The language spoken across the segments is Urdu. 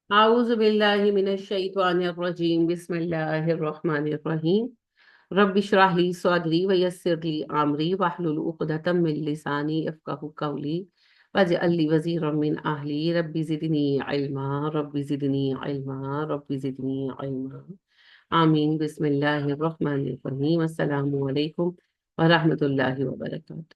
أعوذ بالله من الشيطان الرجيم بسم الله الرحمن الرحيم رب اشرح لي صدري ويسر لي أمري واحلل عقدة من لساني يفقهوا قولي واجعل لي وزيرا من أهلي رب زدني علما رب زدني علما رب زدني علما آمين بسم الله الرحمن الرحيم السلام عليكم ورحمة الله وبركاته.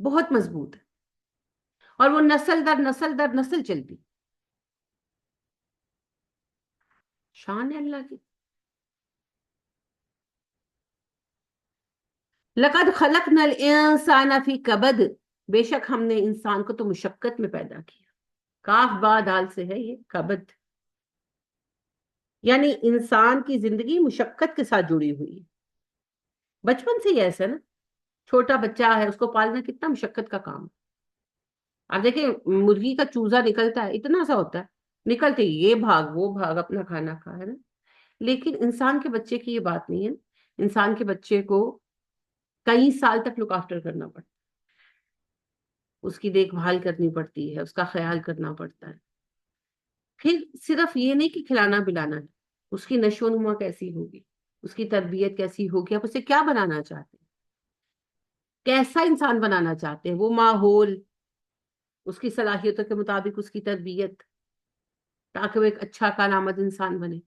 بہت مضبوط ہے، اور وہ نسل در نسل در نسل چلتی، شان ہے اللہ کی۔ لقد خلقنا الانسان فی کبد، بے شک ہم نے انسان کو تو مشقت میں پیدا کیا، کاف با دال سے ہے یہ کبد، یعنی انسان کی زندگی مشقت کے ساتھ جڑی ہوئی ہے، بچپن سے ہی ایسا نا، چھوٹا بچہ ہے اس کو پالنا کتنا مشقت کا کام ہے۔ آپ دیکھیں مرغی کا چوزا نکلتا ہے اتنا سا ہوتا ہے، نکلتے ہی یہ بھاگ وہ بھاگ اپنا کھانا کھا، ہے نا؟ لیکن انسان کے بچے کی یہ بات نہیں ہے، انسان کے بچے کو کئی سال تک لک آفٹر کرنا پڑتا ہے، اس کی دیکھ بھال کرنی پڑتی ہے، اس کا خیال کرنا پڑتا ہے۔ پھر صرف یہ نہیں کہ کھلانا پلانا ہے، اس کی نشو و نما کیسی ہوگی، اس کی تربیت کیسی ہوگی، آپ اسے کیا بنانا چاہتے ہیں، کیسا انسان بنانا چاہتے ہیں، وہ ماحول، اس کی صلاحیتوں کے مطابق اس کی تربیت، تاکہ وہ ایک اچھا کارآمد انسان بنے۔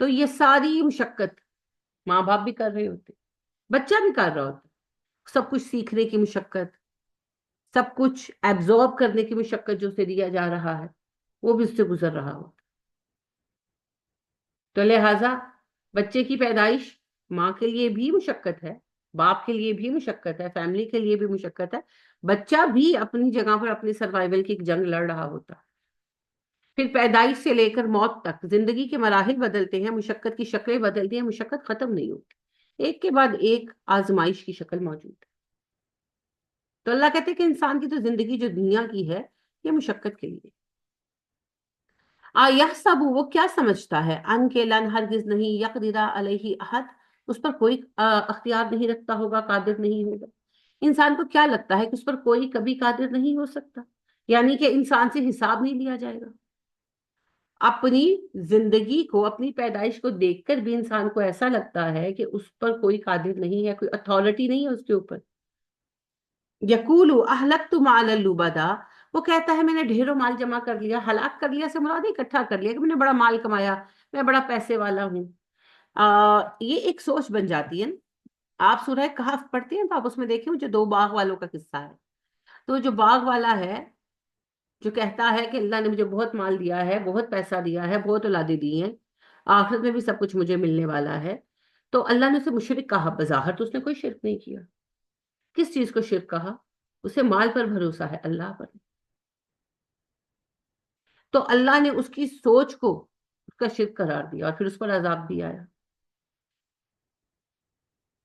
تو یہ ساری مشقت ماں باپ بھی کر رہے ہوتے، بچہ بھی کر رہا ہوتا، سب کچھ سیکھنے کی مشقت، سب کچھ ایبزارب کرنے کی مشقت جو اسے دیا جا رہا ہے وہ بھی اس سے گزر رہا ہوتا۔ تو لہٰذا بچے کی پیدائش ماں کے لیے بھی مشقت ہے، باپ کے لیے بھی مشقت ہے، فیملی کے لیے بھی مشقت ہے، بچہ بھی اپنی جگہ پر اپنی سروائیول کی ایک جنگ لڑ رہا ہوتا۔ پھر پیدائش سے لے کر موت تک زندگی کے مراحل بدلتے ہیں، مشقت کی شکلیں بدلتی ہیں، مشقت ختم نہیں ہوتی، ایک کے بعد ایک آزمائش کی شکل موجود ہے۔ تو اللہ کہتے ہیں کہ انسان کی تو زندگی جو دنیا کی ہے یہ مشقت کے لیے۔ یحسب، وہ کیا سمجھتا ہے، ان کے لن ہرگز نہیں، یقدر علیہ احد، اس پر کوئی اختیار نہیں رکھتا ہوگا، قادر نہیں ہوگا۔ انسان کو کیا لگتا ہے کہ اس پر کوئی کبھی قادر نہیں ہو سکتا، یعنی کہ انسان سے حساب نہیں لیا جائے گا؟ اپنی زندگی کو، اپنی پیدائش کو دیکھ کر بھی انسان کو ایسا لگتا ہے کہ اس پر کوئی قادر نہیں ہے، کوئی اتھارٹی نہیں ہے اس کے اوپر۔ یقول اہلکت مالا لبدا، وہ کہتا ہے میں نے ڈھیروں مال جمع کر لیا، ہلاک کر لیا سے مراد ہے اکٹھا کر لیا، کہ میں نے بڑا مال کمایا، میں بڑا پیسے والا ہوں۔ یہ ایک سوچ بن جاتی ہے نا۔ آپ سورہ کہف پڑھتے ہیں تو آپ اس میں دیکھیں جو دو باغ والوں کا قصہ ہے، تو جو باغ والا ہے جو کہتا ہے کہ اللہ نے مجھے بہت مال دیا ہے، بہت پیسہ دیا ہے، بہت اولادیں دی ہیں، آخرت میں بھی سب کچھ مجھے ملنے والا ہے، تو اللہ نے اسے مشرک کہا، بظاہر تو اس نے کوئی شرک نہیں کیا۔ کس چیز کو شرک کہا؟ اسے مال پر بھروسہ ہے، اللہ پر۔ تو اللہ نے اس کی سوچ کو اس کا شرک قرار دیا اور پھر اس پر عذاب بھی آیا۔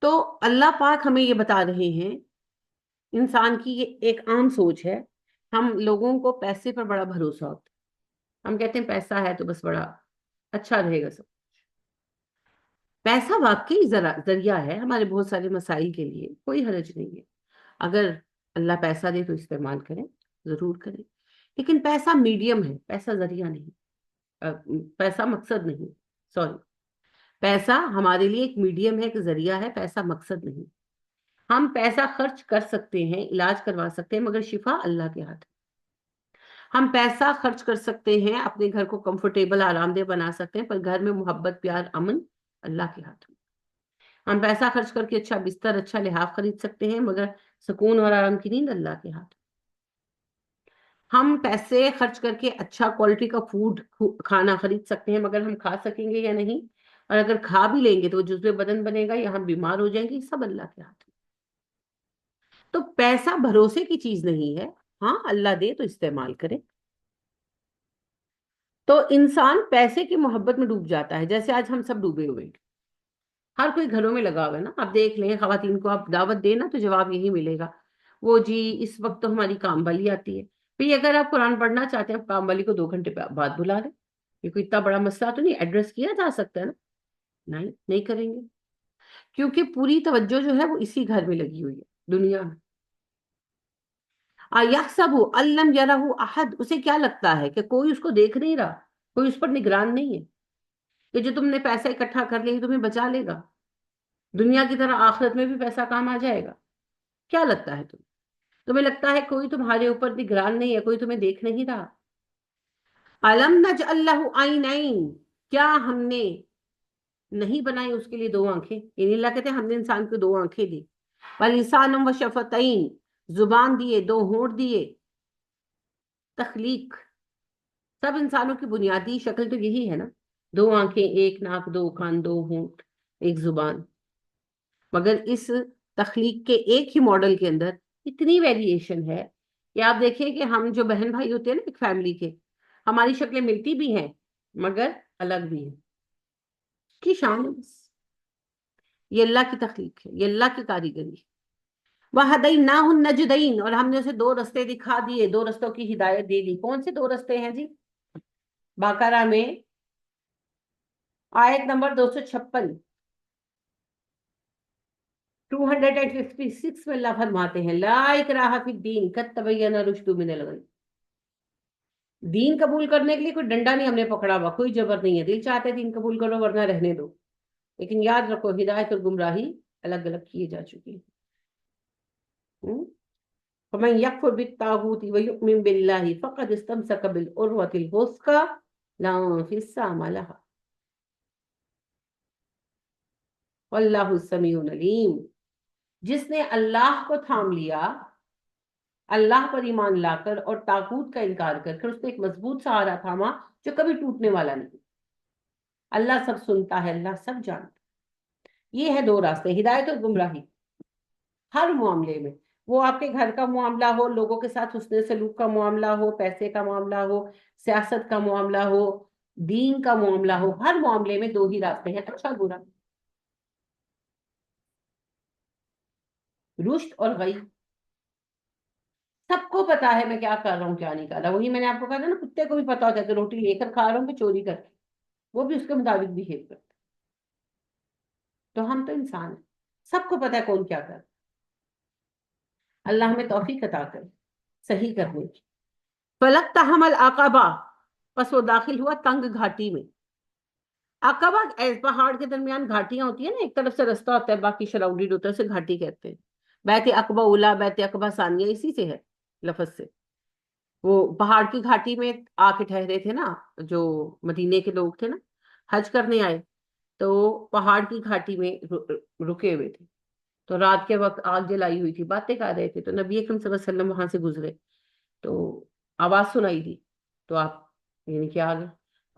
تو اللہ پاک ہمیں یہ بتا رہے ہیں، انسان کی یہ ایک عام سوچ ہے، ہم لوگوں کو پیسے پر بڑا بھروسہ ہوتا ہے، ہم کہتے ہیں پیسہ ہے تو بس بڑا اچھا رہے گا سب۔ پیسہ واقعی ذریعہ ہے ہمارے بہت سارے مسائل کے لیے، کوئی حرج نہیں ہے، اگر اللہ پیسہ دے تو استعمال کریں، ضرور کریں، لیکن پیسہ میڈیم ہے، پیسہ ذریعہ نہیں، پیسہ مقصد نہیں، سوری، پیسہ ہمارے لیے ایک میڈیم ہے، ایک ذریعہ ہے، پیسہ مقصد نہیں۔ ہم پیسہ خرچ کر سکتے ہیں، علاج کروا سکتے ہیں، مگر شفا اللہ کے ہاتھ ہے۔ ہم پیسہ خرچ کر سکتے ہیں، اپنے گھر کو کمفرٹیبل آرام دہ بنا سکتے ہیں، پر گھر میں محبت پیار امن اللہ کے ہاتھ میں۔ ہم پیسہ خرچ کر کے اچھا بستر اچھا لحاف خرید سکتے ہیں، مگر سکون اور آرام کی نیند اللہ کے ہاتھ۔ ہم پیسے خرچ کر کے اچھا کوالٹی کا فوڈ کھانا خرید سکتے ہیں، مگر ہم کھا سکیں گے یا نہیں، اور اگر کھا بھی لیں گے تو وہ جزو بدن بنے گا یا ہم بیمار ہو جائیں گے، یہ سب اللہ کے ہاتھ میں۔ تو پیسہ بھروسے کی چیز نہیں ہے، ہاں اللہ دے تو استعمال کرے۔ تو انسان پیسے کی محبت میں ڈوب جاتا ہے، جیسے آج ہم سب ڈوبے ہوئے ہیں، ہر کوئی گھروں میں لگا ہوا ہے نا، آپ دیکھ لیں خواتین کو آپ دعوت دیں نا تو جواب یہی ملے گا، وہ جی اس وقت تو ہماری کام والی آتی ہے۔ پھر اگر آپ قرآن پڑھنا چاہتے ہیں، آپ کام والی کو 2 گھنٹے بعد بلا لیں، یہ کوئی اتنا بڑا مسئلہ تو نہیں، ایڈریس کیا جا سکتا ہے نا، نہیں نہیں کریں گے، کیونکہ پوری توجہ جو ہے وہ اسی گھر میں لگی ہوئی ہے دنیا میں۔ یحسب ان لم یرہ احد، اسے کیا لگتا ہے کہ کوئی اس کو دیکھ نہیں رہا، کوئی اس پر نگران نہیں ہے، کہ جو تم نے پیسہ اکٹھا کر لیا یہ تمہیں بچا لے گا، دنیا کی طرح آخرت میں بھی پیسہ کام آ جائے گا؟ کیا لگتا ہے تمہیں لگتا ہے کوئی تمہارے اوپر نگران نہیں ہے، کوئی تمہیں دیکھ نہیں رہا؟ الم نجعل لہ عینین، کیا ہم نے نہیں بنائی اس کے لیے 2 آنکھیں، یعنی اللہ کہتے ہیں ہم نے انسان کو 2 آنکھیں دی، ولسانا وشفتین، زبان دیے، دو ہونٹ دیے، تخلیق. سب انسانوں کی بنیادی شکل تو یہی ہے نا، دو آنکھیں، ایک ناک، دو کان، دو ہونٹ، ایک زبان. مگر اس تخلیق کے ایک ہی ماڈل کے اندر اتنی ویریشن ہے کہ آپ دیکھیں کہ ہم جو بہن بھائی ہوتے ہیں نا ایک فیملی کے، ہماری شکلیں ملتی بھی ہیں مگر الگ بھی ہیں. کی شان ہے بس. یہ اللہ کی تخلیق ہے، یہ اللہ کی کاریگری ہے. وَهَدَيْنَاهُ النَّجْدَيْنِ، اور ہم نے اسے دو رستے دکھا دیے، دو رستوں کی ہدایت دے دی. کون سے دو رستے ہیں جی؟ بقرہ میں آیت نمبر 256، 256 میں اللہ فرماتے ہیں لا اکراہ فی الدین قد تبین الرشد من الغی. دین قبول کرنے کے لیے کوئی ڈنڈا نہیں ہم نے پکڑا ہوا، کوئی جبر نہیں ہے. دل چاہتے دین قبول کرو ورنہ رہنے دو. لیکن یاد رکھو ہدایت اور گمراہی الگ الگ کیے جا چکی ہے. فمن یکفر بالطاغوت ویؤمن باللہ فقد استمسک بالعروۃ الوثقی لا انفصام لها واللہ السمیع العلیم. جس نے اللہ کو تھام لیا، اللہ پر ایمان لا کر اور طاغوت کا انکار کر اس نے ایک مضبوط سہارا تھاما جو کبھی ٹوٹنے والا نہیں. اللہ سب سنتا ہے، اللہ سب جانتا. یہ ہے دو راستے، ہدایت اور گمراہی. ہر معاملے میں، وہ آپ کے گھر کا معاملہ ہو، لوگوں کے ساتھ حسن سلوک کا معاملہ ہو، پیسے کا معاملہ ہو، سیاست کا معاملہ ہو، دین کا معاملہ ہو، ہر معاملے میں دو ہی راستے ہیں، اچھا برا، رشد اور غی. سب کو پتا ہے میں کیا کر رہا ہوں کیا نہیں کر رہا. وہی میں نے آپ کو کہا تھا نا، کتے کو بھی پتا ہوتا ہے کہ روٹی لے کر کھا رہا ہوں کہ چوری کر کے، وہ بھی اس کے مطابق بہیو کرتا. تو ہم تو انسان ہیں، سب کو پتا ہے کون کیا کر. اللہ ہمیں توفیق عطا کرے صحیح کرنے کی. فلک تحمل عقبہ، پس وہ داخل ہوا تنگ گھاٹی میں. عقبہ پہاڑ کے درمیان گھاٹیاں ہوتی ہیں نا، ایک طرف سے رستہ ہوتا ہے باقی شراؤڈیڈ ہوتا ہے، اسے گھاٹی کہتے ہیں. بیت عقبہ اولا، بیت عقبہ ثانیہ اسی سے ہے لفظ سے. وہ پہاڑ کی گھاٹی میں آ کے ٹھہرے تھے نا جو مدینے کے لوگ تھے نا، حج کرنے آئے تو پہاڑ کی گھاٹی میں رکے ہوئے تھے. تو رات کے وقت آگ جلائی ہوئی تھی، باتیں کر رہے تھے. تو نبی اکرم صلی اللہ علیہ وسلم وہاں سے گزرے تو آواز سنائی دی. تو آپ یعنی کیا آ گئے،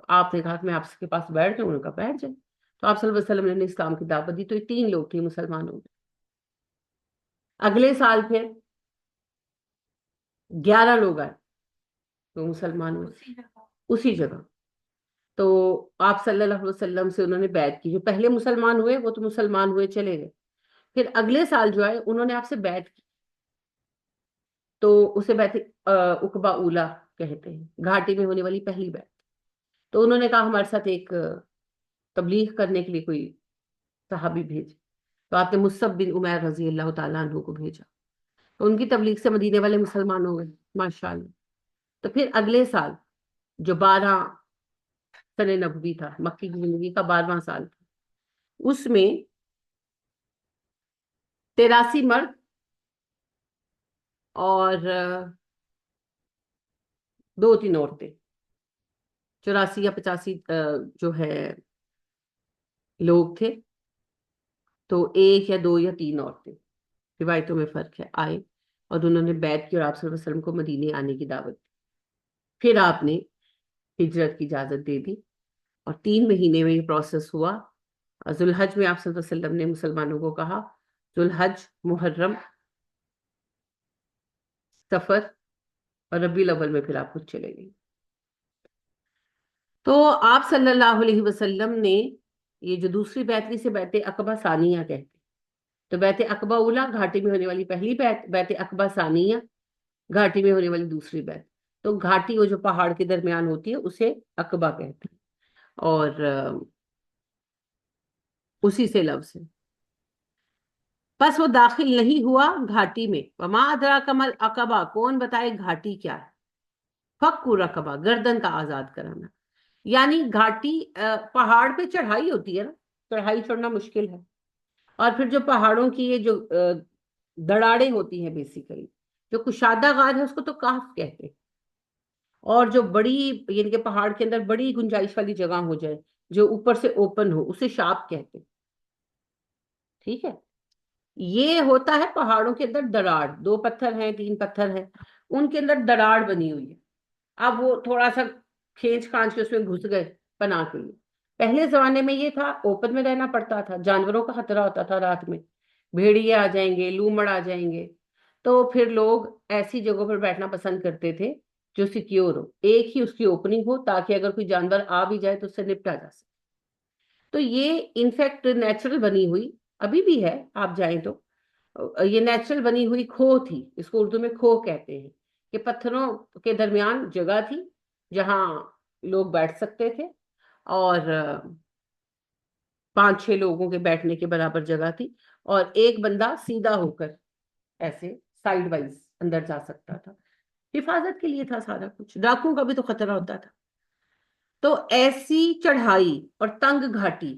آپ نے کہا کہ میں آپ کے پاس بیٹھ جاؤں. انہوں نے کہا بیٹھ جائیں. تو آپ صلی اللہ علیہ وسلم نے اسلام کی دعوت دی. تو یہ 3 لوگ تھے مسلمان ہو گئے. اگلے سال پھر 11 لوگ آئے تو مسلمان ہوئے اسی جگہ. تو آپ صلی اللہ علیہ وسلم سے انہوں نے بیعت کی. جو پہلے مسلمان ہوئے وہ تو مسلمان ہوئے چلے گئے، پھر اگلے سال جو آئے انہوں نے آپ سے بیعت کی. تو اسے بیعت عقبہ اولا کہتے ہیں، گھاٹی میں ہونے والی پہلی بیعت. تو انہوں نے کہا ہمارے ساتھ ایک تبلیغ کرنے کے لیے کوئی صحابی بھیج. تو آپ نے مصعب بن عمیر رضی اللہ تعالیٰ عنہ کو بھیجا. تو ان کی تبلیغ سے مدینے والے مسلمان ہو گئے ماشاءاللہ. تو پھر اگلے سال جو 12 سن نبوی تھا، مکی کی زندگی کا 12واں سال تھا، اس میں 83 مرد اور 2-3 عورتیں، 84 یا 85 جو ہے لوگ تھے. تو 1 یا 2 یا 3 عورتیں، روایتوں میں فرق ہے، آئے اور انہوں نے بیعت کی اور آپ صلی اللہ علیہ وسلم کو مدینے آنے کی دعوت دی. پھر آپ نے ہجرت کی اجازت دے دی اور 3 مہینے میں یہ پروسیس ہوا. ذوالحج میں آپ صلی اللہ علیہ وسلم نے مسلمانوں کو کہا ذوالحج، محرم، سفر اور ربیع الاول میں پھر آپ خود چلے گئے. تو آپ صلی اللہ علیہ وسلم نے یہ جو دوسری بیعت سے بیعت عقبہ ثانیہ کہتے. تو بیعت عقبہ اولا گھاٹی میں ہونے والی پہلی بیعت، بیعت عقبہ ثانیہ گھاٹی میں ہونے والی دوسری بیعت. تو گھاٹی وہ جو پہاڑ کے درمیان ہوتی ہے اسے عقبہ کہتے ہیں اور اسی سے لفظ ہے. پس وہ داخل نہیں ہوا گھاٹی میں. وما ادراک ما العقبہ، کون بتائے گھاٹی کیا ہے. فک رقبہ، گردن کا آزاد کرانا. یعنی گھاٹی پہاڑ پہ چڑھائی ہوتی ہے نا، چڑھائی چڑھنا مشکل ہے. اور پھر جو پہاڑوں کی یہ جو دڑاڑیں ہوتی ہیں بیسیکلی، جو کشادہ غار ہے اس کو تو کاف کہتے ہیں. اور جو بڑی یعنی کہ پہاڑ کے اندر بڑی گنجائش والی جگہ ہو جائے جو اوپر سے اوپن ہو اسے شاپ کہتے ہیں. ٹھیک ہے. یہ ہوتا ہے پہاڑوں کے اندر دراڑ، دو پتھر ہیں، تین پتھر ہیں، ان کے اندر دراڑ بنی ہوئی ہے، اب وہ تھوڑا سا کھینچ کھانچ کے اس میں گھس گئے پناہ کے لیے۔ پہلے زمانے میں یہ تھا اوپن میں رہنا پڑتا تھا، جانوروں کا خطرہ ہوتا تھا رات میں، بھیڑیے آ جائیں گے، لومڑ آ جائیں گے، تو پھر لوگ ایسی جگہوں پر بیٹھنا پسند کرتے تھے جو سیکیور ہو، ایک ہی اس کی اوپننگ ہو، تاکہ اگر کوئی جانور آ بھی جائے تو اس سے نپٹا جا سکے۔ تو یہ انفیکٹ نیچرل بنی ہوئی ابھی بھی ہے، آپ جائیں تو یہ نیچرل بنی ہوئی کھو تھی، اس کو اردو میں کھو کہتے ہیں، کہ پتھروں کے درمیان جگہ تھی جہاں لوگ بیٹھ سکتے تھے، اور پانچ چھ لوگوں کے بیٹھنے کے برابر جگہ تھی، اور ایک بندہ سیدھا ہو کر ایسے سائیڈ وائز اندر جا سکتا تھا، حفاظت کے لیے تھا سارا کچھ، ڈاکوؤں کا بھی تو خطرہ ہوتا تھا۔ تو ایسی چڑھائی اور تنگ گھاٹی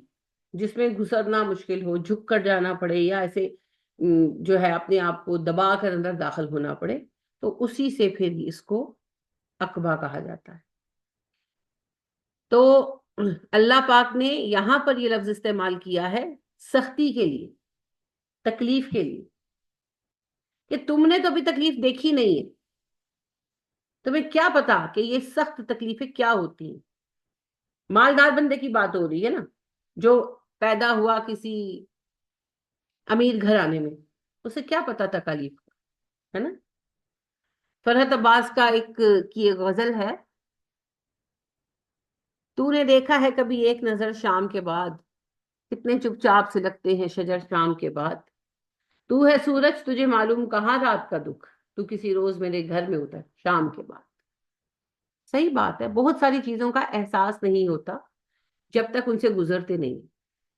جس میں گزرنا مشکل ہو، جھک کر جانا پڑے، یا ایسے جو ہے اپنے آپ کو دبا کر اندر داخل ہونا پڑے، تو اسی سے پھر اس کو عقبہ کہا جاتا ہے۔ تو اللہ پاک نے یہاں پر یہ لفظ استعمال کیا ہے سختی کے لیے، تکلیف کے لیے، کہ تم نے تو ابھی تکلیف دیکھی نہیں ہے، تمہیں کیا پتا کہ یہ سخت تکلیفیں کیا ہوتی ہیں۔ مالدار بندے کی بات ہو رہی ہے نا، جو پیدا ہوا کسی امیر گھرانے میں، اسے کیا پتا تکالیف کا، ہے نا۔ فرحت عباس کا ایک غزل ہے، تو نے دیکھا ہے کبھی ایک نظر شام کے بعد، کتنے چپ چاپ سے لگتے ہیں شجر شام کے بعد، تو ہے سورج تجھے معلوم کہاں رات کا دکھ، تو کسی روز میرے گھر میں اتر شام کے بعد۔ صحیح بات ہے، بہت ساری چیزوں کا احساس نہیں ہوتا جب تک ان سے گزرتے نہیں۔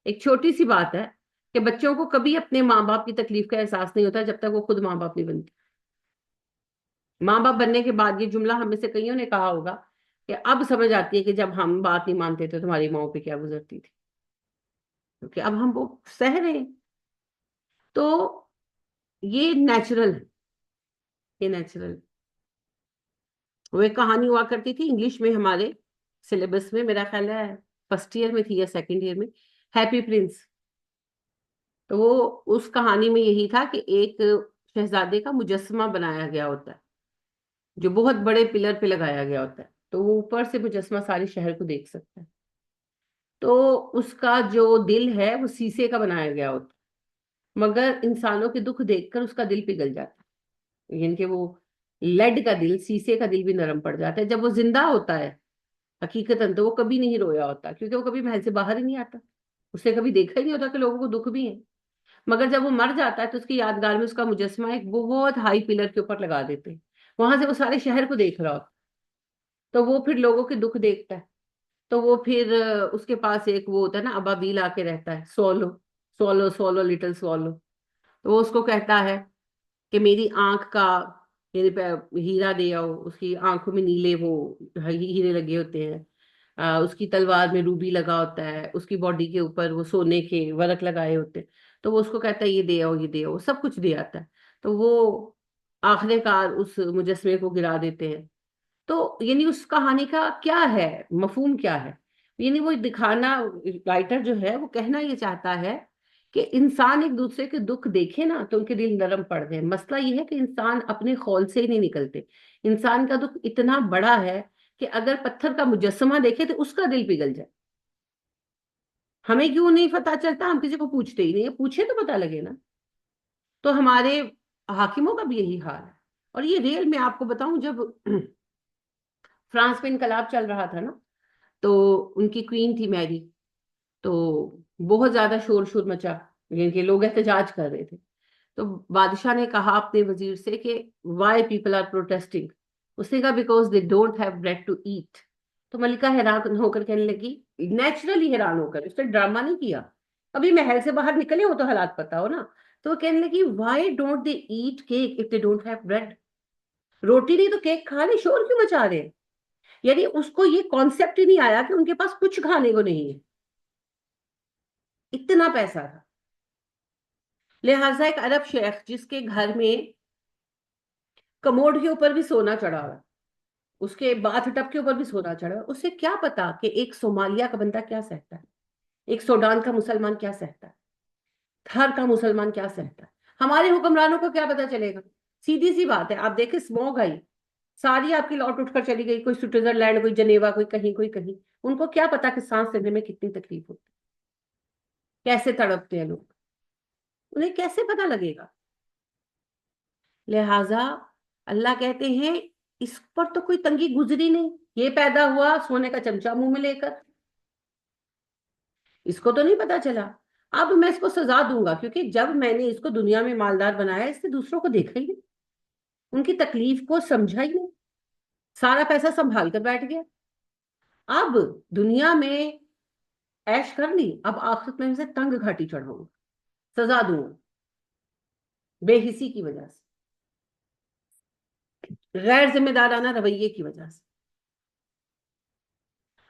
ایک چھوٹی سی بات ہے کہ بچوں کو کبھی اپنے ماں باپ کی تکلیف کا احساس نہیں ہوتا جب تک وہ خود ماں باپ نہیں بنتے۔ ماں باپ بننے کے بعد یہ جملہ ہم میں سے کئیوں نے کہا ہوگا کہ اب سمجھ آتی ہے کہ جب ہم بات نہیں مانتے تھے تمہاری ماں پہ کیا گزرتی تھی، کیونکہ اب ہم وہ سہ رہے ہیں۔ تو یہ نیچرل ہے، یہ نیچرل۔ وہ ایک کہانی ہوا کرتی تھی انگلش میں، ہمارے سلیبس میں، میرا خیال ہے فرسٹ ایئر میں تھی یا سیکنڈ ایئر میں، ہیپی پرنس۔ تو وہ اس کہانی میں یہی تھا کہ ایک شہزادے کا مجسمہ بنایا گیا ہوتا ہے، جو بہت بڑے پلر پہ لگایا گیا ہوتا ہے، تو وہ اوپر سے مجسمہ سارے شہر کو دیکھ سکتا ہے۔ تو اس کا جو دل ہے وہ سیسے کا بنایا گیا ہوتا ہے، مگر انسانوں کے دکھ دیکھ کر اس کا دل پگھل جاتا ہے، یعنی کہ وہ لیڈ کا دل، سیسے کا دل بھی نرم پڑ جاتا ہے جب وہ زندہ ہوتا ہے۔ حقیقتاً تو وہ کبھی نہیں رویا ہوتا، کیونکہ وہ کبھی محل سے باہر ہی نہیں آتا، اسے کبھی دیکھا ہی نہیں ہوتا کہ لوگوں کو دکھ بھی ہے۔ مگر جب وہ مر جاتا ہے تو اس کی یادگار میں اس کا مجسمہ ایک بہت ہائی پلر کے اوپر لگا دیتے ہیں، وہاں سے وہ سارے شہر کو دیکھ رہا ہوتا، تو وہ پھر لوگوں کے دکھ دیکھتا ہے۔ تو وہ پھر اس کے پاس ایک وہ ہوتا ہے نا ابابیل آ کے رہتا ہے، solo solo solo little solo, تو وہ اس کو کہتا ہے کہ میری آنکھ کا یعنی ہیرا دے آؤ، اس کی آنکھوں میں نیلے وہ ہیرے لگے ہوتے ہیں، اس کی تلوار میں روبی لگا ہوتا ہے، اس کی باڈی کے اوپر وہ سونے کے ورق لگائے ہوتے ہیں، تو وہ اس کو کہتا ہے یہ دے آؤ یہ دے آؤ، سب کچھ دے آتا ہے۔ تو وہ آخر کار اس مجسمے کو گرا دیتے ہیں۔ تو یعنی اس کہانی کا کیا ہے مفہوم، کیا ہے، یعنی وہ دکھانا، رائٹر جو ہے وہ کہنا یہ چاہتا ہے کہ انسان ایک دوسرے کے دکھ دیکھے نا تو ان کے دل نرم پڑ گئے۔ مسئلہ یہ ہے کہ انسان اپنے خول سے ہی نہیں نکلتے، انسان کا دکھ اتنا بڑا ہے کہ اگر پتھر کا مجسمہ دیکھے تو اس کا دل پگھل جائے۔ ہمیں کیوں نہیں پتا چلتا، ہم کسی کو پوچھتے ہی نہیں، پوچھے تو پتا لگے نا۔ تو ہمارے حاکموں کا بھی یہی حال ہے، اور یہ ریل میں آپ کو بتاؤں، جب فرانس میں انقلاب چل رہا تھا نا، تو ان کی کوئین تھی میری، تو بہت زیادہ شور شور مچا، یعنی کہ لوگ احتجاج کر رہے تھے، تو بادشاہ نے کہا اپنے وزیر سے کہ وائی پیپل آر پروٹیسٹنگ، اس نے کہا because they don't have bread to eat. تو ملکہ حیران ہو کر کہنے لگی، نیچرلی حیران ہو کر، اس نے ڈرامہ نہیں کیا، ابھی محل سے باہر نکلے ہو تو حالات پتا ہو نا، تو وہ کہنے لگی why don't they eat cake if they don't have bread, روٹی نہیں تو کیک کھا لے، شور کیوں مچا رہے ہیں؟ یعنی اس کو یہ کانسیپٹ ہی نہیں آیا کہ ان کے پاس کچھ کھانے کو نہیں ہے، اتنا پیسہ تھا۔ لہٰذا ایک عرب شیخ جس کے گھر میں کموڈ کے اوپر بھی سونا چڑھا ہوا، اس کے باتھ ٹب کے اوپر بھی سونا چڑھا ہوا، اسے کیا پتا کہ ایک صومالیہ کا بندہ کیا سہتا ہے، ایک سوڈان کا مسلمان کیا سہتا ہے۔ تھر کا مسلمان کیا سہتا ہے؟ ہمارے حکمرانوں کو کیا پتا چلے گا؟ سیدھی سی بات ہے، آپ دیکھیں اسموگ آئی، ساری آپ کی لوٹ اٹھ کر چلی گئی، کوئی سوئٹزرلینڈ، کوئی جنیوا، کوئی کہیں کوئی کہیں، ان کو کیا پتا کہ سانس لینے میں کتنی تکلیف ہوتی ہے، کیسے تڑپتے ہیں لوگ، انہیں کیسے پتا لگے گا؟ لہذا اللہ کہتے ہیں اس پر تو کوئی تنگی گزری نہیں، یہ پیدا ہوا سونے کا چمچہ منہ میں لے کر، اس کو تو نہیں پتا چلا۔ اب میں اس کو سزا دوں گا، کیونکہ جب میں نے اس کو دنیا میں مالدار بنایا، اس نے دوسروں کو دیکھا ہی نہیں، ان کی تکلیف کو سمجھا ہی نہیں، سارا پیسہ سنبھال کر بیٹھ گیا۔ اب دنیا میں عیش کر لی، اب آخرت میں اسے تنگ گھاٹی چڑھاؤں، سزا دوں گا بے حسی کی وجہ سے، غیر ذمہ دارانہ رویے کی وجہ سے۔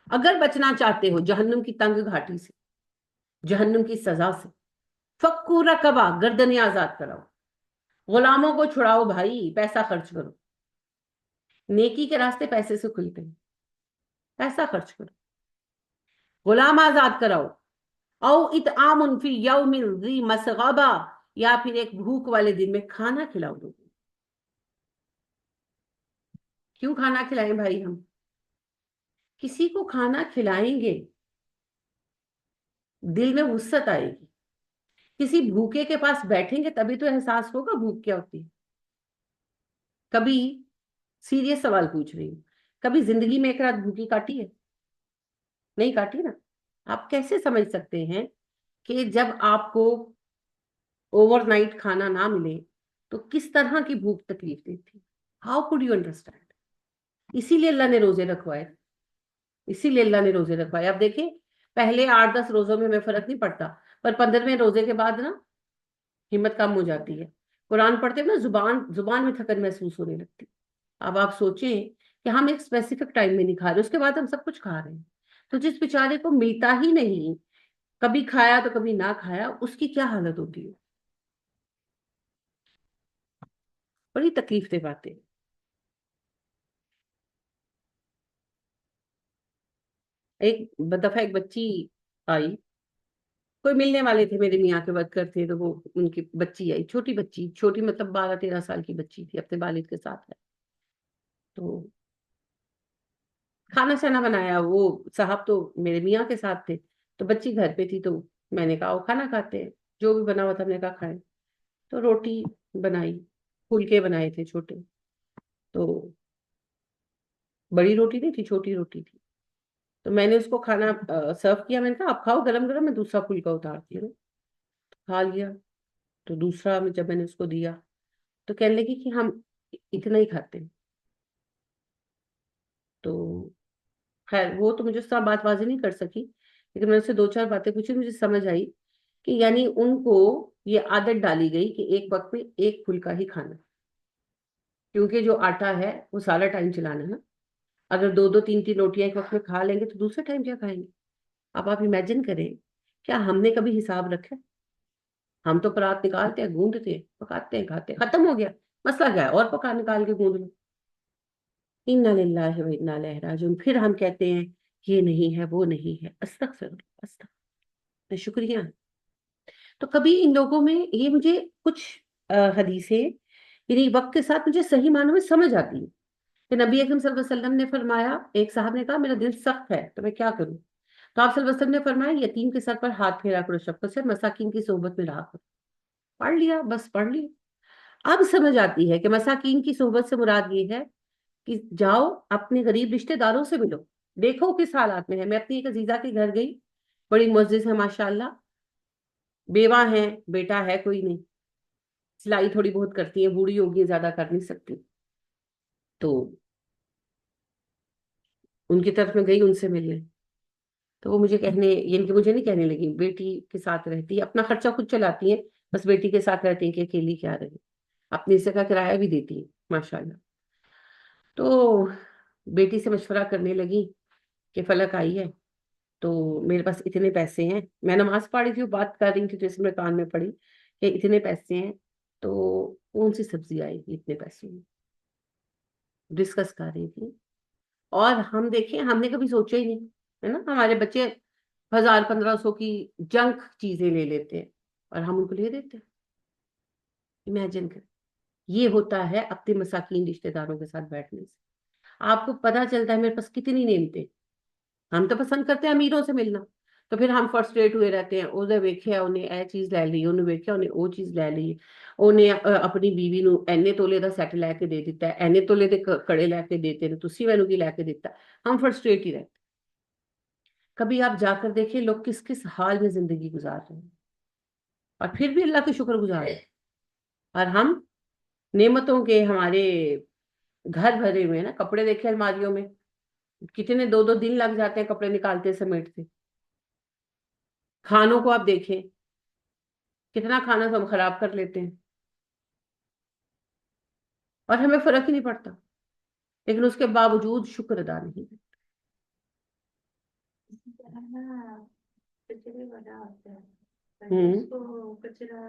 اگر بچنا چاہتے ہو جہنم کی تنگ گھاٹی سے، جہنم کی سزا سے، فکو رقبہ، گردنیں آزاد کراؤ، غلاموں کو چھڑاؤ، بھائی پیسہ خرچ کرو، نیکی کے راستے پیسے سے کھلتے ہیں، پیسہ خرچ کرو، غلام آزاد کراؤ، او اطعام فی یوم ذی مسغبہ، یا پھر ایک بھوک والے دن میں کھانا کھلاؤ لوگوں کو۔ کیوں کھانا کھلائیں بھائی؟ ہم کسی کو کھانا کھلائیں گے دل میں وسعت آئے گی، کسی بھوکے کے پاس بیٹھیں گے تبھی تو احساس ہوگا بھوک کیا ہوتی ہے۔ کبھی سیریس سوال پوچھ رہی ہوں، کبھی زندگی میں ایک رات بھوکی کاٹی ہے؟ نہیں کاٹی نا۔ آپ کیسے سمجھ سکتے ہیں کہ جب آپ کو اوور نائٹ کھانا نہ ملے تو کس طرح کی بھوک تکلیف دیتی؟ How could you understand? اسی لیے اللہ نے روزے رکھوائے، اسی لیے اللہ نے روزے رکھوائے۔ اب دیکھیں پہلے 8-10 روزوں میں ہمیں فرق نہیں پڑتا، پر 15ویں روزے کے بعد نا ہمت کم ہو جاتی ہے، قرآن پڑھتے ہوئے نا زبان میں تھکن محسوس ہونے لگتی۔ اب آپ سوچیں کہ ہم ایک اسپیسیفک ٹائم میں نہیں کھا رہے، اس کے بعد ہم سب کچھ کھا رہے ہیں، تو جس بیچارے کو ملتا ہی نہیں، کبھی کھایا تو کبھی نہ کھایا، اس کی کیا حالت ہوتی ہے؟ بڑی تکلیف دہ باتیں۔ ایک دفعہ ایک بچی آئی، کوئی ملنے والے تھے میرے میاں کے ورکر تھے، تو وہ ان کی بچی آئی، چھوٹی بچی، چھوٹی مطلب 12-13 سال کی بچی تھی، اپنے والد کے ساتھ ہے۔ تو کھانا شانا بنایا، وہ صاحب تو میرے میاں کے ساتھ تھے، تو بچی گھر پہ تھی، تو میں نے کہا وہ کھانا کھاتے ہیں، جو بھی بنا ہوا تھا ہم نے کہا کھائیں، تو روٹی بنائی، پھلکے بنائے تھے چھوٹے، تو بڑی روٹی نہیں تھی، چھوٹی روٹی تھی، تو میں نے اس کو کھانا سرو کیا، میں نے کہا آپ کھاؤ گرم گرم، میں دوسرا پھلکا اتارتی ہوں، کھا لیا۔ تو دوسرا جب میں نے اس کو دیا تو کہنے لگی کہ ہم اتنا ہی کھاتے ہیں۔ تو خیر وہ تو مجھے اس طرح بات واضح نہیں کر سکی، لیکن میں اس سے 2-4 باتیں پوچھی، مجھے سمجھ آئی کہ یعنی ان کو یہ عادت ڈالی گئی کہ ایک وقت میں ایک پھلکا ہی کھانا، کیونکہ جو آٹا ہے وہ سارا ٹائم چلانا ہے نا، اگر 2-2 3-3 روٹیاں ایک وقت میں کھا لیں گے تو دوسرے ٹائم کیا کھائیں گے؟ اب آپ امیجن کریں، کیا ہم نے کبھی حساب رکھا ہے؟ ہم تو پرات نکالتے ہیں، گوندتے ہیں، پکاتے ہیں، کھاتے ہیں، ختم ہو گیا، مسئلہ کیا ہے اور پکا نکال کے گوند لو۔ انا للہ و انا الیہ راجعون، پھر ہم کہتے ہیں یہ نہیں ہے وہ نہیں ہے، استغفر اللہ، استغفر، شکریہ۔ تو کبھی ان لوگوں میں یہ مجھے کچھ حدیثیں یعنی وقت کے ساتھ مجھے صحیح معنوں میں سمجھ آتی ہیں کہ نبی اکرم صلی اللہ علیہ وسلم نے فرمایا، ایک صاحب نے کہا میرا دل سخت ہے تو میں کیا کروں؟ تو آپ صلی اللہ علیہ وسلم نے فرمایا یتیم کے سر پر ہاتھ پھیرا کرو شفقت سے، مساکین کی صحبت میں رہا کرو۔ پڑھ لیا، بس پڑھ لیا۔ اب سمجھ آتی ہے کہ مساکین کی صحبت سے مراد یہ ہے کہ جاؤ اپنے غریب رشتہ داروں سے ملو، دیکھو کس حالات میں ہے۔ میں اپنی ایک عزیزہ کے گھر گئی، بڑی معزز ہے ماشاءاللہ، بیوہ ہیں، بیٹا ہے کوئی نہیں، سلائی تھوڑی بہت کرتی ہیں، بوڑھی ہوگی زیادہ کر نہیں سکتی، تو ان کی طرف میں گئی ان سے ملنے، تو وہ مجھے کہنے، یعنی کہ مجھے نہیں کہنے لگی، بیٹی کے ساتھ رہتی ہے، اپنا خرچہ خود چلاتی ہیں، بس بیٹی کے ساتھ رہتی ہیں کہ اکیلی کیا رہے، اپنی سے کا کرایہ بھی دیتی ہے ماشاءاللہ۔ تو بیٹی سے مشورہ کرنے لگی کہ فلک آئی ہے تو میرے پاس اتنے پیسے ہیں، میں نماز پڑھ رہی تھی، وہ بات کر رہی تھی تو اس میں کان میں پڑی کہ اتنے پیسے ہیں، تو کون سی سبزی آئے گی اتنے پیسوں میں، ڈسکس کر رہی تھی۔ اور ہم دیکھیں ہم نے کبھی سوچا ہی نہیں، ہے نا، ہمارے بچے 1000-1500 کی جنک چیزیں لے لیتے ہیں، اور ہم ان کو لے دیتے ہیں. امیجن کر. یہ ہوتا ہے اپنے مساکین رشتہ داروں کے ساتھ بیٹھنے سے. آپ کو پتا چلتا ہے میرے پاس کتنی نعمتیں. ہم تو پسند کرتے ہیں امیروں سے ملنا, تو پھر ہم فرسٹریٹ ہوئے رہتے ہیں, وہ ویکھیا انہیں اے چیز لے لی, انہیں ویکھیا انہیں وہ چیز لے لی, انہیں اپنی بیوی نو اینے تولے دا سیٹ لے کے دے دیتا ہے, اینے تولے دے کڑے لے کے دیتے ہیں, تسی مینوں کی لے کے دیتا. ہم فرسٹریٹ ہی رہتے. کبھی آپ جا کر دیکھیں لوگ کس کس حال میں زندگی گزار رہے ہیں, اور پھر بھی اللہ کے شکر گزار ہیں. اور ہم نعمتوں کے ہمارے گھر بھرے ہوئے ہیں نا. کپڑے دیکھے الماریوں میں, کتنے دو دو دن لگ جاتے ہیں کپڑے نکالتے سمیٹتے. کھانوں کو آپ دیکھیں, کتنا کھانا تو ہم خراب کر لیتے ہیں اور ہمیں فرق ہی نہیں پڑتا, لیکن اس کے باوجود شکر ادا نہیں ہے. اسی طرح نا کچرے والا آتا ہے, پہلے ہوں اس کو کچرا,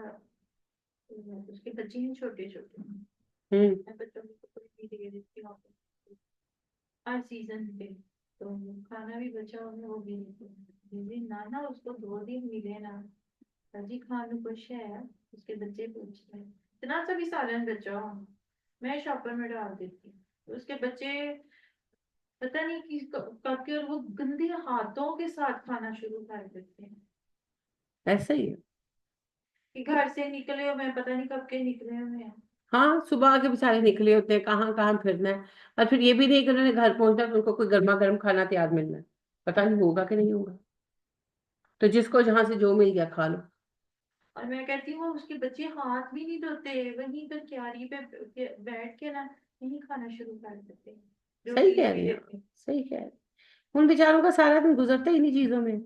اس کے بچے ہیں چھوٹے چھوٹے, ہوں میں بچوں کو کوئی بھی دے دیتی ہوں ہر سیزن پہ, تو کھانا بھی بچا ہوگا وہ بھی نہیں نہ اس کو 2 دن ملے نا, جی کھانے کچھ ہے. اس کے بچے پوچھتے ہیں اتنا سا بھی سالن بچا ہو, میں شاپر میں ڈال دیتی ہوں. تو اس کے بچے پتہ نہیں کب کے, اور وہ گندے ہاتھوں کے ساتھ کھانا شروع کر دیتے ہیں. ایسا ہی ہے. کہ گھر سے نکلے ہو, میں پتہ نہیں کب کے نکلے ہوئے ہیں. ہاں صبح کے بےچارے نکلے ہوتے ہیں, کہاں کہاں پھرنا ہے, اور پھر یہ بھی نہیں کہ انہوں نے گھر پہنچا تو ان کو کوئی گرما گرم کھانا تیار ملنا ہے. پتہ نہیں ہوگا کہ نہیں ہوگا, تو جس کو جہاں سے جو مل گیا کھا لو. اور میں کہتی ہوں اس کے بچے ہاتھ بھی نہیں دھوتے, وہیں پر کیاری پہ بیٹھ کے نا یہی کھانا شروع کر دیتے ہیں جو صحیح چیز کہہ بھی رہی ہیں آپ, دیتے ہیں. صحیح کہہ رہی ہیں. ان بیچاروں کا سارا دن گزرتا ہی انہیں چیزوں میں.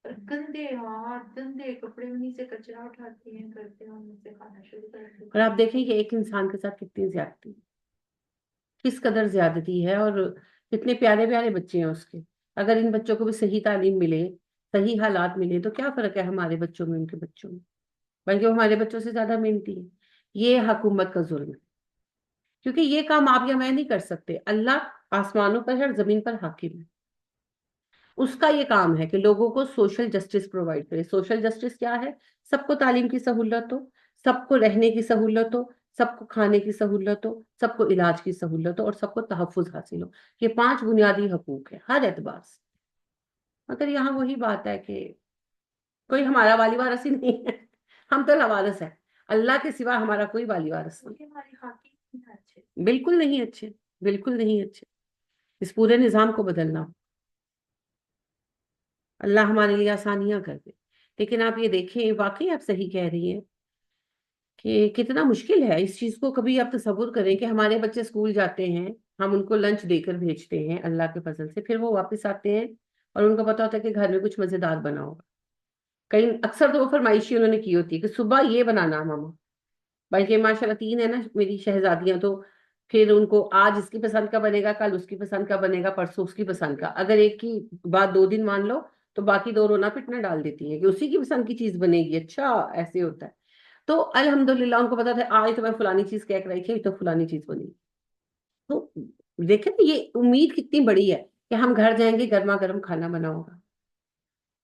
اور گندے ہاتھ گندے کپڑے, انہیں سے کچرا اٹھاتے ہیں, کرتے ہیں, ان سے کھانا شروع کر دیتے اور ہیں. آپ دیکھیں کہ ایک انسان کے ساتھ کتنی زیادتی, کس قدر زیادتی ہے, اور کتنے پیارے پیارے بچے ہیں اس کے. اگر ان بچوں کو بھی صحیح تعلیم ملے, صحیح حالات ملے, تو کیا فرق ہے ہمارے بچوں میں ان کے بچوں میں, بلکہ وہ ہمارے بچوں سے زیادہ محنتی ہے. یہ حکومت کا ظلم ہے, کیونکہ یہ کام آپ یا میں نہیں کر سکتے. اللہ آسمانوں پر ہے اور زمین پر حاکم ہے. اس کا یہ کام ہے کہ لوگوں کو سوشل جسٹس پرووائڈ کرے. سوشل جسٹس کیا ہے؟ سب کو تعلیم کی سہولت ہو, سب کو رہنے کی سہولت ہو, سب کو کھانے کی سہولت ہو, سب کو علاج کی سہولت ہو, اور سب کو تحفظ حاصل ہو. یہ 5 بنیادی حقوق ہیں ہر اعتبار سے. مگر یہاں وہی بات ہے کہ کوئی ہمارا والی وارث ہی نہیں ہے. ہم تو لوارث ہیں, اللہ کے سوا ہمارا کوئی والی وارث نہیں. کیونکہ ہماری خاکی اتنے اچھے. بالکل نہیں اچھے, بالکل نہیں اچھے. اس پورے نظام کو بدلنا, اللہ ہمارے لیے آسانیاں کر دے. لیکن آپ یہ دیکھیں, واقعی آپ صحیح کہہ رہی ہیں کہ کتنا مشکل ہے اس چیز کو. کبھی آپ تصور کریں کہ ہمارے بچے اسکول جاتے ہیں, ہم ان کو لنچ دے کر بھیجتے ہیں اللہ کے فضل سے, پھر وہ واپس آتے ہیں اور ان کو پتا ہوتا ہے کہ گھر میں کچھ مزیدار بنا ہوگا. کہیں اکثر تو وہ فرمائشی انہوں نے کی ہوتی ہے کہ صبح یہ بنانا ماما. بلکہ ماشاء اللہ 3 ہے نا میری شہزادیاں, تو پھر ان کو آج اس کی پسند کا بنے گا, کل اس کی پسند کا بنے گا, پرسوں اس کی پسند کا. اگر ایک کی بات 2 دن مان لو تو باقی 2 رونا پٹنا ڈال دیتی ہیں کہ اسی کی پسند کی چیز بنے گی. اچھا ایسے ہوتا ہے. تو الحمدللہ ان کو پتا تھا آج تو میں فلانی چیز کہہ رہی تھی, تو فلانی چیز بنی. تو دیکھیں یہ امید کتنی بڑی ہے کہ ہم گھر جائیں گے, گرما گرم کھانا بنا ہوگا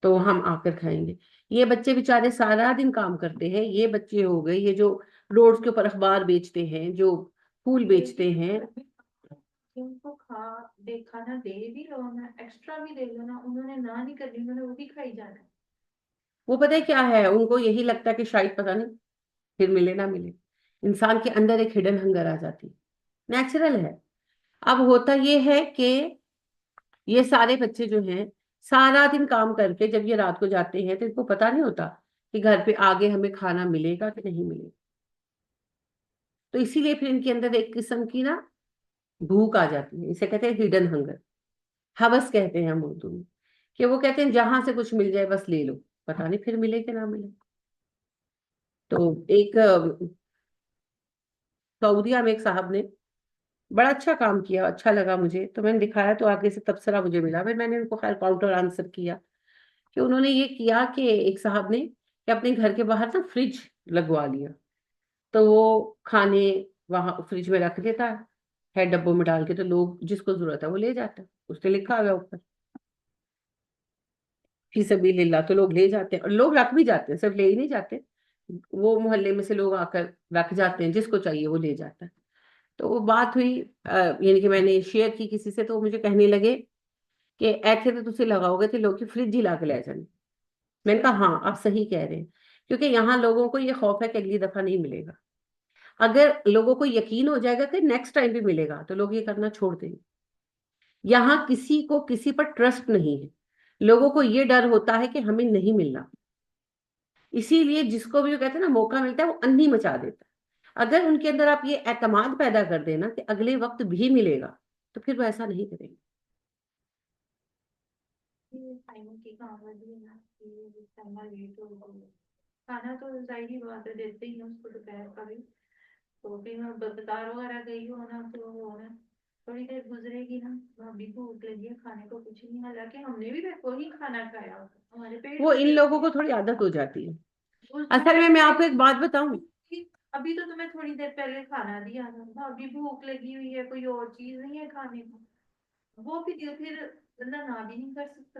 تو ہم آ کر کھائیں گے. یہ بچے بےچارے سارا دن کام کرتے ہیں. یہ بچے ہو گئے یہ جو روڈز کے اوپر اخبار بیچتے ہیں, جو پھول یہ بھی بیچتے ہیں. کہ ان کو کھانا دے بھی لو نا, ایکسٹرا بھی دے لو نا, انہوں نے نہ نہیں کرنی, انہوں نے وہ بھی کھائی جانا ہے. وہ پتہ ہے کیا ہے, ان کو یہی لگتا ہے کہ شاید پتہ نہیں پھر ملے نہ ملے. انسان کے اندر ایک ہڈن ہنگر آ جاتی, نیچرل ہے. اب ہوتا یہ ہے کہ یہ سارے بچے جو ہیں سارا دن کام کر کے جب یہ رات کو جاتے ہیں تو ان کو پتا نہیں ہوتا کہ گھر پہ آگے ہمیں کھانا ملے گا کہ نہیں ملے گا. تو اسی لیے پھر ان کے اندر ایک قسم کی نا بھوک آ جاتی ہے. اسے کہتے ہیں ہڈن ہنگر, ہوس کہتے ہیں ہم اردو میں, کہ وہ کہتے ہیں جہاں سے کچھ مل جائے بس لے لو, پتا نہیں پھر ملے کہ نہ ملے. تو ایک سعودیہ میں ایک صاحب نے بڑا اچھا کام کیا, اچھا لگا مجھے, تو میں نے دکھایا تو آگے سے تبصرہ مجھے ملا. پھر میں نے ان کو خیر کاؤنٹر آنسر کیا کہ انہوں نے یہ کیا کہ ایک صاحب نے کہ اپنے گھر کے باہر نا فریج لگوا لیا, تو وہ کھانے وہاں فریج میں رکھ دیتا ہے ڈبوں میں ڈال کے, تو لوگ جس کو ضرورت ہے وہ لے جاتا ہے. اس نے لکھا ہوا اوپر فی سبیل اللہ, تو لوگ لے جاتے ہیں, اور لوگ رکھ بھی جاتے ہیں, صرف لے ہی نہیں جاتے, وہ محلے میں سے لوگ آ کر رکھ جاتے ہیں، جس کو چاہیے وہ لے جاتا ہے۔ تو وہ بات ہوئی، یعنی کہ میں نے شیئر کی کسی سے، تو وہ مجھے کہنے لگے کہ ایسے تو تسی لگاؤ گے تو لوگ کی فریج ہی لا کے لے جانے۔ میں نے کہا ہاں آپ صحیح کہہ رہے ہیں، کیونکہ یہاں لوگوں کو یہ خوف ہے کہ اگلی دفعہ نہیں ملے گا۔ اگر لوگوں کو یقین ہو جائے گا کہ نیکسٹ ٹائم بھی ملے گا تو لوگ یہ کرنا چھوڑ دیں گے۔ یہاں کسی کو کسی پر ٹرسٹ نہیں ہے، لوگوں کو یہ ڈر ہوتا ہے کہ ہمیں نہیں ملنا، اسی لیے جس کو بھی وہ کہتے ہیں نا موقع ملتا ہے وہ اندھی مچا دیتا ہے۔ اگر ان کے اندر آپ یہ اعتماد پیدا کر دینا کہ اگلے وقت بھی ملے گا تو پھر وہ ایسا نہیں کریں گے۔ یہ ٹائموں کی کہاوت بھی ہے نا کہ جس ٹائم لیٹ ہو کھانا تو ظاہری بات ہے دیتے ہی ہیں اس کو دوپہر کا بھی، تو پھر میں بازار وغیرہ گئی ہو نا تو وہ نا تھوڑی دیر گزرے گی نا، بھابھی کو بھوک لگی ہے کھانے کو کچھ نہیں، حالانکہ ہم نے بھی وہی کھانا کھایا ہوتا، ہمارے پیٹ وہ بھی ان بھر لوگوں گئے۔ کو تھوڑی عادت ہو جاتی ہے۔ اس اصل میں دوپہر آپ کو ایک بات بتاؤں، کہ ابھی تو تمہیں تھوڑی دیر پہلے کھانا دیا تھا، ابھی بھوک لگی ہوئی ہے کوئی اور چیز نہیں ہے کھانے کو، وہ بھی دے پھر بندہ نہ بھی نہیں کر سکتا۔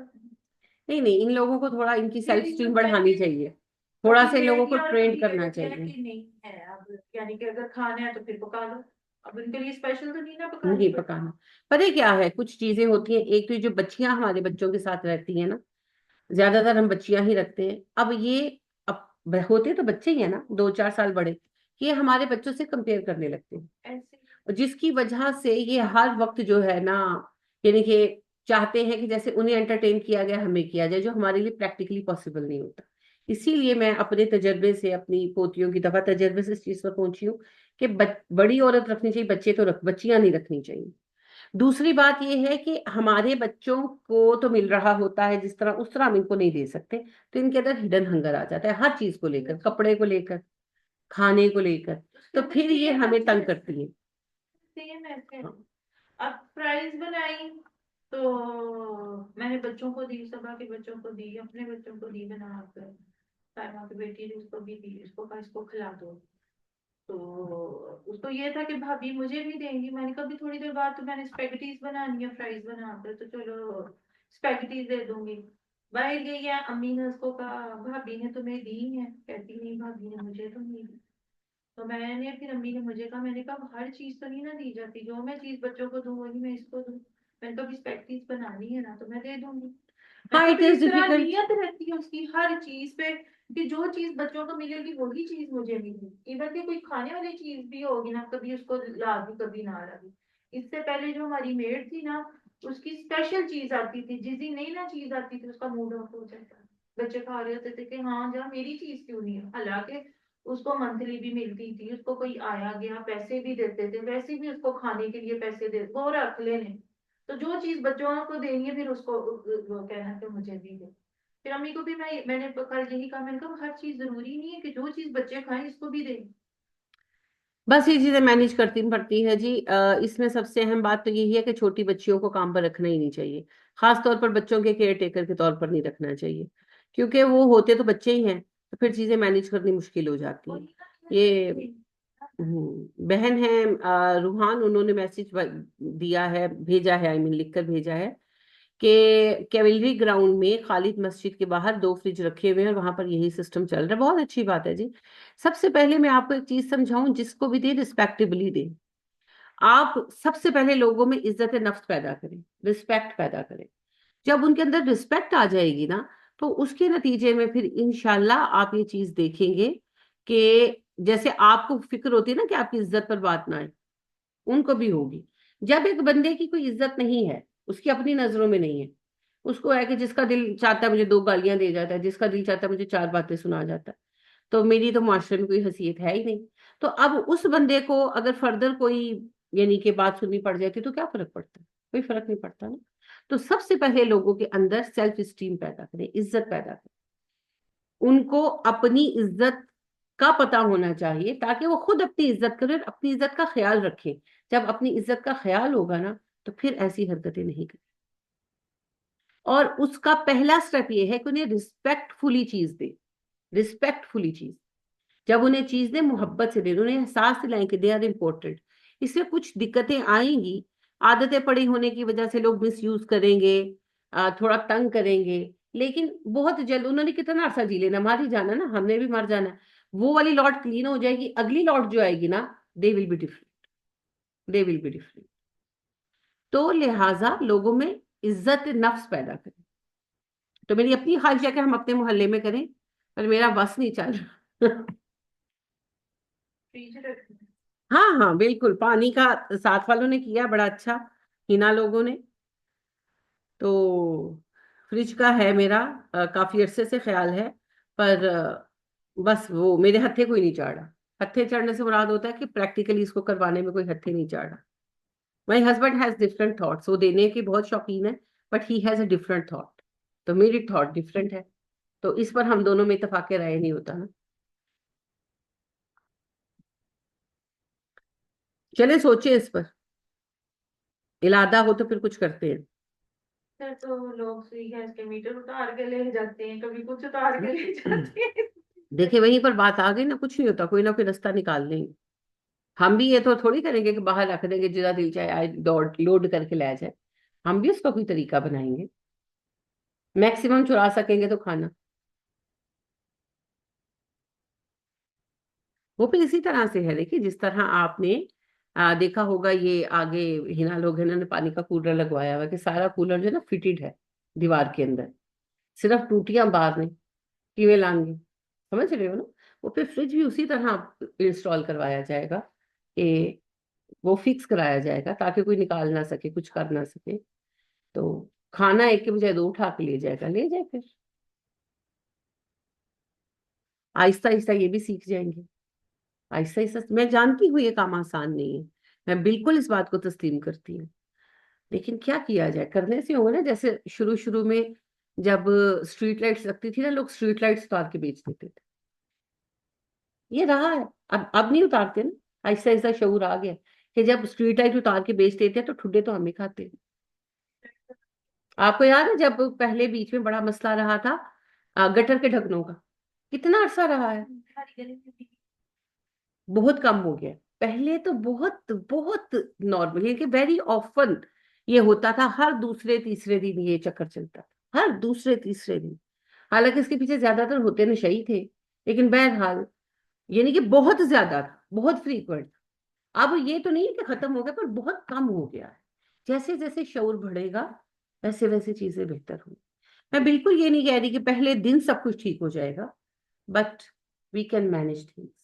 نہیں نہیں، ان لوگوں کو تھوڑا ان کی یہ سیلف بھی اسٹیم سوچا بڑھانی کہ چاہیے، تھوڑا ابھی سا ان لوگوں لیٹ کو کیا اور ٹرینڈ کبھی یہ کرنا ہو گیا چاہیے۔ کہ نہیں ہے اب، یعنی کہ اگر کھانا ہے تو پھر پکا لو، اب ان کے لیے اسپیشل تو نہیں نا پکانی نہیں پڑتی۔ پکانا، پتہ کیا ہے کچھ چیزیں ہوتی ہیں، ایک تو جو بچیاں ہمارے بچوں کے ساتھ رہتی ہیں نا، زیادہ تر ہم بچیاں ہی رکھتے ہیں، اب یہ اب ہوتے تو بچے ہی ہیں نا 2-4 سال بڑے، یہ ہمارے بچوں سے کمپیئر کرنے لگتے ہیں، ایسے اور جس کی وجہ سے یہ ہر وقت جو ہے نا، یعنی کہ چاہتے ہیں کہ جیسے انہیں انٹرٹین کیا گیا ہمیں کیا جائے، جو ہمارے لیے پریکٹیکلی پاسبل نہیں ہوتا۔ اسی لیے میں اپنے تجربے سے، اپنی پوتیوں کی دفعہ تجربے سے اس چیز پر پہنچی ہوں کہ بڑی عورت رکھنی چاہیے، بچے تو بچیاں نہیں رکھنی چاہیے۔ دوسری بات یہ ہے کہ ہمارے بچوں کو تو مل رہا ہوتا ہے جس طرح، اس طرح ہم ان کو نہیں دے سکتے، تو ان کے اندر ہڈن ہنگر آ جاتا ہے ہر چیز کو لے کر، کپڑے کو لے کر، کھانے کو لے کر، اس کے تو اندر پھر یہ سیم ہمیں تنگ ایسے کرتی ہے۔ سیم ایسے ہاں اب فرائز بنائی تو میں نے بچوں کو دی، صبح کے بچوں کو دی، اپنے بچوں کو دی بنا کر، سائمہ کی بیٹی نے اس کو بھی دی، اس کو کہا اس کو کھلا دو، تو اس کو یہ تھا کہ بھابھی مجھے بھی دیں گی، میں نے کہا بھی تھوڑی دیر بعد تو میں نے اسپیگٹیز بنانی ہے فرائز بنا کر، تو چلو اسپیگٹیز دے دوں گی۔ باہر گئی ہے، امی نے اس کو کہا بھابھی نے تمہیں دی ہیں، کہتی نہیں بھابھی نے مجھے تو نہیں دی۔ تو میں نے پھر امی نے مجھے کہا، میں نے کہا ہر چیز تو نہیں نا دی جاتی، جو میں چیز بچوں کو دوں وہی میں اس کو دوں، میں نے کہا اسپیکٹیز بنانی ہے نا تو میں دے دوں گی۔ میں ہاں، تو اٹ پھر از اس طرح ڈیفیکلٹ۔ نیت رہتی ہے اس کی ہر چیز پہ کہ جو چیز بچوں کو ملے گی وہی چیز مجھے ملے گی، ایون کہ کوئی کھانے والی چیز بھی ہوگی نا، کبھی اس کو لا دی کبھی نہ لا دی۔ اس سے پہلے جو ہماری میڈ تھی نا، اس کی اسپیشل چیز آتی تھی، جس دن نئی نا چیز آتی تھی اس کا موڈ آف ہو جاتا، بچے کھا رہے ہوتے تھے کہ ہاں جا میری چیز کیوں نہیں ہے، حالانکہ اس کو منتھلی بھی ملتی تھی، اس کو کوئی آیا گیا پیسے بھی دیتے تھے، ویسے بھی اس کو کھانے کے لیے پیسے دے وہ رکھ لینے، تو جو چیز بچوں کو دینی ہے پھر اس کو وہ کہنا کہ مجھے بھی دے۔ پھر امی کو بھی میں نے کل یہی کہا، میں نے کہا ہر چیز ضروری نہیں ہے کہ جو چیز بچے کھائیں اس کو بھی دیں۔ بس یہ چیزیں مینیج کرتی پڑتی ہے جی۔ اس میں سب سے اہم بات تو یہی ہے کہ چھوٹی بچیوں کو کام پر رکھنا ہی نہیں چاہیے، خاص طور پر بچوں کے کیئر ٹیکر کے طور پر نہیں رکھنا چاہیے، کیونکہ وہ ہوتے تو بچے ہی ہیں، تو پھر چیزیں مینیج کرنی مشکل ہو جاتی ہیں۔ وہی نا یہ کہ بہن ہیں روحان، انہوں نے میسج دیا ہے، بھیجا ہے، لکھ کر بھیجا ہے کہ کیولری گراؤنڈ میں خالد مسجد کے باہر 2 فریج رکھے ہوئے ہیں اور وہاں پر یہی سسٹم چل رہا ہے۔ بہت اچھی بات ہے جی۔ سب سے پہلے میں آپ کو ایک چیز سمجھاؤں، جس کو بھی دے رسپیکٹبلی دے۔ آپ سب سے پہلے لوگوں میں عزت نفس پیدا کریں، رسپیکٹ پیدا کریں۔ جب ان کے اندر رسپیکٹ آ جائے گی نا، تو اس کے نتیجے میں پھر انشاءاللہ آپ یہ چیز دیکھیں گے کہ جیسے آپ کو فکر ہوتی ہے نا کہ آپ کی عزت پر بات نہ آئے، ان کو بھی ہوگی۔ جب ایک بندے کی کوئی عزت نہیں ہے، اس کی اپنی نظروں میں نہیں ہے، اس کو ہے کہ جس کا دل چاہتا ہے مجھے 2 گالیاں دے جاتا ہے، جس کا دل چاہتا ہے مجھے 4 باتیں سنا جاتا ہے، تو میری تو معاشرے میں کوئی حیثیت ہے ہی نہیں۔ تو اب اس بندے کو اگر فردر کوئی یعنی کہ بات سننی پڑ جاتی تو کیا فرق پڑتا ہے؟ کوئی فرق نہیں پڑتا نا۔ تو سب سے پہلے لوگوں کے اندر سیلف اسٹیم پیدا کریں، عزت پیدا کریں، ان کو اپنی عزت کا پتا ہونا چاہیے تاکہ وہ خود اپنی عزت کریں اور اپنی عزت کا خیال رکھیں۔ جب اپنی عزت کا خیال ہوگا نا تو پھر ایسی حرکتیں نہیں کریں، اور اس کا پہلا سٹیپ یہ ہے کہ انہیں رسپیکٹ فلی چیز دے، رسپیکٹ فلی چیز۔ جب انہیں چیز دیں محبت سے دیں، انہیں احساس دلائیں کہ دے آر امپورٹنٹ۔ اس میں کچھ دقتیں آئیں گی، عادتیں پڑی ہونے کی وجہ سے لوگ مس یوز کریں گے، تھوڑا تنگ کریں گے، لیکن بہت جلد انہوں نے کتنا عرصہ جی لینا، مر ہی جانا نا، ہم نے بھی مر جانا ہے۔ وہ والی لاٹ کلین ہو جائے گی، اگلی لاٹ جو آئے گی نا، they will be different, they will be different. تو لہٰذا لوگوں میں عزت نفس پیدا کریں. تو میری اپنی خواہش ہے کہ ہم اپنے محلے میں کریں، پر میرا بس نہیں چل رہا. فریج رکھنا. ہاں ہاں بالکل، پانی کا ساتھ والوں نے کیا بڑا اچھا، ہینا لوگوں نے. تو فریج کا ہے میرا کافی عرصے سے خیال ہے، پر بس وہ میرے ہتھے کوئی نہیں چاڑ رہا. ہتھے چڑھنے سے مراد ہوتا ہے کہ پریکٹیکلی اس کو کروانے میں کوئی ہتھے نہیں چاڑ رہا. My husband has different thoughts, وہ دینے کے بہت شوقین ہے، but he has a different thought. تو میری تھاٹ ڈفرنٹ ہے، تو اس پر ہم دونوں میں اتفاق رائے نہیں ہوتا نا. چلے سوچیں اس پر، ارادہ ہو تو پھر کچھ کرتے ہیں. پھر تو لوگ سوئی گیس کے میٹر اتار کے لے جاتے ہیں، کبھی کچھ اتار کے لے جاتے ہیں. دیکھیں وہیں پر بات آ گئی نا، کچھ نہیں ہوتا، کوئی نہ کوئی راستہ نکال لیں گے. ہم بھی یہ تو تھوڑی کریں گے کہ باہر رکھ دیں گے، جدا دل چاہے آئے لوڈ کر کے لے جائے. ہم بھی اس کا کوئی طریقہ بنائیں گے، میکسیمم چرا سکیں گے تو کھانا. وہ پھر اسی طرح سے ہے، دیکھیے جس طرح آپ نے دیکھا ہوگا، یہ آگے ہنا لوگ ہیں، انہوں نے پانی کا کولر لگوایا ہوا کہ سارا کولر جو ہے نا فٹڈ ہے دیوار کے اندر، صرف ٹوٹیاں باہر نہیں. کیویں لائیں گے، سمجھ رہے ہو نا. وہ پھر فریج بھی اسی طرح انسٹال کروایا جائے گا کہ وہ فکس کرایا جائے گا تاکہ کوئی نکال نہ سکے، کچھ کر نہ سکے. تو کھانا ایک کے بجائے دو اٹھا کے لے جائے گا، لے جائے. پھر آہستہ آہستہ یہ بھی سیکھ جائیں گے، آہستہ آہستہ. میں جانتی ہوں یہ کام آسان نہیں ہے، میں بالکل اس بات کو تسلیم کرتی ہوں، لیکن کیا کیا جائے، کرنے سے ہوگا نا. جیسے شروع شروع میں جب اسٹریٹ لائٹس لگتی تھی نا، لوگ اسٹریٹ لائٹس اتار کے بیچ دیتے تھے. یہ رہا ہے، اب نہیں اتارتے نا. آہستہ آہستہ شعور آ گیا کہ جب اسٹریٹ لائٹ اتار کے بیچ دیتے ہیں تو ٹھڈے تو ہم ہی کھاتے ہیں. آپ کو یاد ہے جب پہلے بیچ میں بڑا مسئلہ رہا تھا گٹر کے ڈھکنوں کا، کتنا عرصہ رہا ہے. ہماری گلی میں بھی بہت کم ہو گیا. پہلے تو بہت بہت نارمل ہے کہ ویری آفن یہ ہوتا تھا، ہر دوسرے تیسرے دن یہ چکر چلتا تھا، ہر دوسرے تیسرے دن. حالانکہ اس کے پیچھے زیادہ تر ہوتے نشئی تھے، لیکن بہرحال یعنی کہ بہت زیادہ تھا، بہت فریکوینٹ. اب یہ تو نہیں کہ ختم ہو گیا، پر بہت کم ہو گیا ہے. جیسے جیسے شعور بڑھے گا ویسے ویسے چیزیں بہتر ہوں. میں بالکل یہ نہیں کہہ رہی کہ پہلے دن سب کچھ ٹھیک ہو جائے گا، but we can manage things.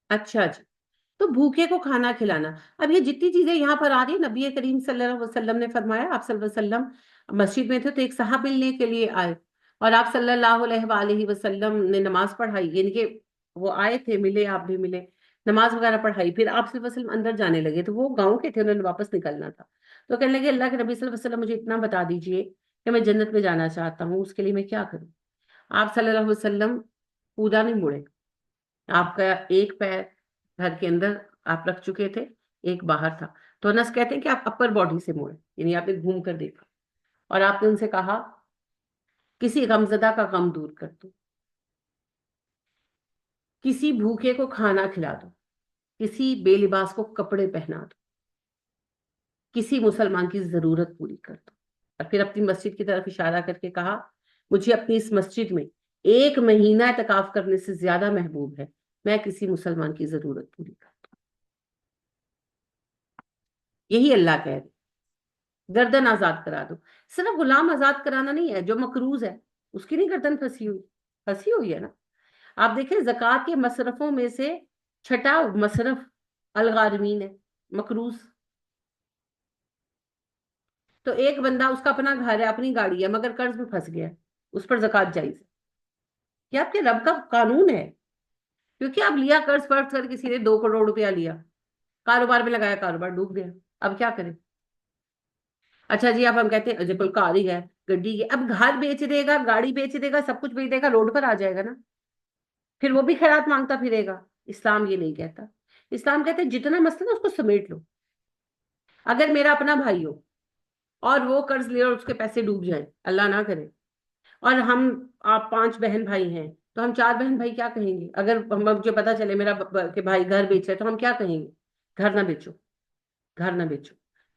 اچھا جی. تو بھوکے کو کھانا کھلانا، اب یہ جتنی چیزیں یہاں پر آ رہی ہیں، نبی کریم صلی اللہ علیہ وسلم نے فرمایا، آپ صلی اللہ علیہ وسلم مسجد میں تھے تو ایک صاحب ملنے کے لیے آئے، اور آپ صلی اللہ علیہ وآلہ وسلم نے نماز پڑھائی. یعنی کہ وہ آئے تھے، ملے، آپ بھی ملے، نماز وغیرہ پڑھائی. پھر آپ صلی اللہ علیہ وسلم اندر جانے لگے، تو وہ گاؤں کے تھے، انہوں نے واپس نکلنا تھا. تو کہنے لگے اللہ کے نبی صلی اللہ علیہ وسلم مجھے اتنا بتا دیجئے کہ میں جنت میں جانا چاہتا ہوں، اس کے لیے میں کیا کروں. آپ صلی اللہ علیہ وسلم پودا نہیں مڑے. آپ کا ایک پیر گھر کے اندر آپ رکھ چکے تھے، ایک باہر تھا. تو انس کہتے ہیں کہ آپ اپر باڈی سے مڑے، یعنی آپ نے گھوم کر دیکھا، اور آپ نے ان سے کہا کسی غمزدہ کا غم دور کر دو، کسی بھوکے کو کھانا کھلا دو، کسی بے لباس کو کپڑے پہنا دو، کسی مسلمان کی ضرورت پوری کر دو. اور پھر اپنی مسجد کی طرف اشارہ کر کے کہا مجھے اپنی اس مسجد میں 1 مہینہ اعتکاف کرنے سے زیادہ محبوب ہے میں کسی مسلمان کی ضرورت پوری کر دوں. یہی اللہ کہہ رہے، گردن آزاد کرا دو. صرف غلام آزاد کرانا نہیں ہے، جو مقروض ہے اس کی نہیں گردن پھنسی ہوئی، پھنسی ہوئی ہے نا. آپ دیکھیں زکوٰۃ کے مصرفوں میں سے چھٹا مصرف الغارمین ہے، مقروض. تو ایک بندہ، اس کا اپنا گھر ہے، اپنی گاڑی ہے، مگر قرض میں پھنس گیا، اس پر زکوٰۃ جائز ہے. یہ آپ کے رب کا قانون ہے. کیونکہ آپ لیا قرض فرض کر کسی نے 2 کروڑ روپیہ لیا، کاروبار میں لگایا، کاروبار ڈوب گیا، اب کیا کریں. اچھا جی، اب ہم کہتے ہیں جی بالکل کار ہی ہے، گڈی ہے. اب گھر بیچ دے گا، گاڑی بیچ دے گا، سب کچھ بیچ دے گا، روڈ پر آ جائے گا نا، پھر وہ بھی خیرات مانگتا پھرے گا. اسلام یہ نہیں کہتا. اسلام کہتے ہیں جتنا مسئلہ نا اس کو سمیٹ لو. اگر میرا اپنا بھائی ہو اور وہ قرض لے اور اس کے پیسے ڈوب جائیں، اللہ نہ کرے، اور آپ 5 بہن بھائی ہیں، تو ہم 4 بہن بھائی کیا کہیں گے؟ اگر مجھے پتا چلے میرا کہ بھائی گھر بیچ رہا ہے تو ہم کیا کہیں گے؟ گھر نہ بیچو، گھر نہ بیچو.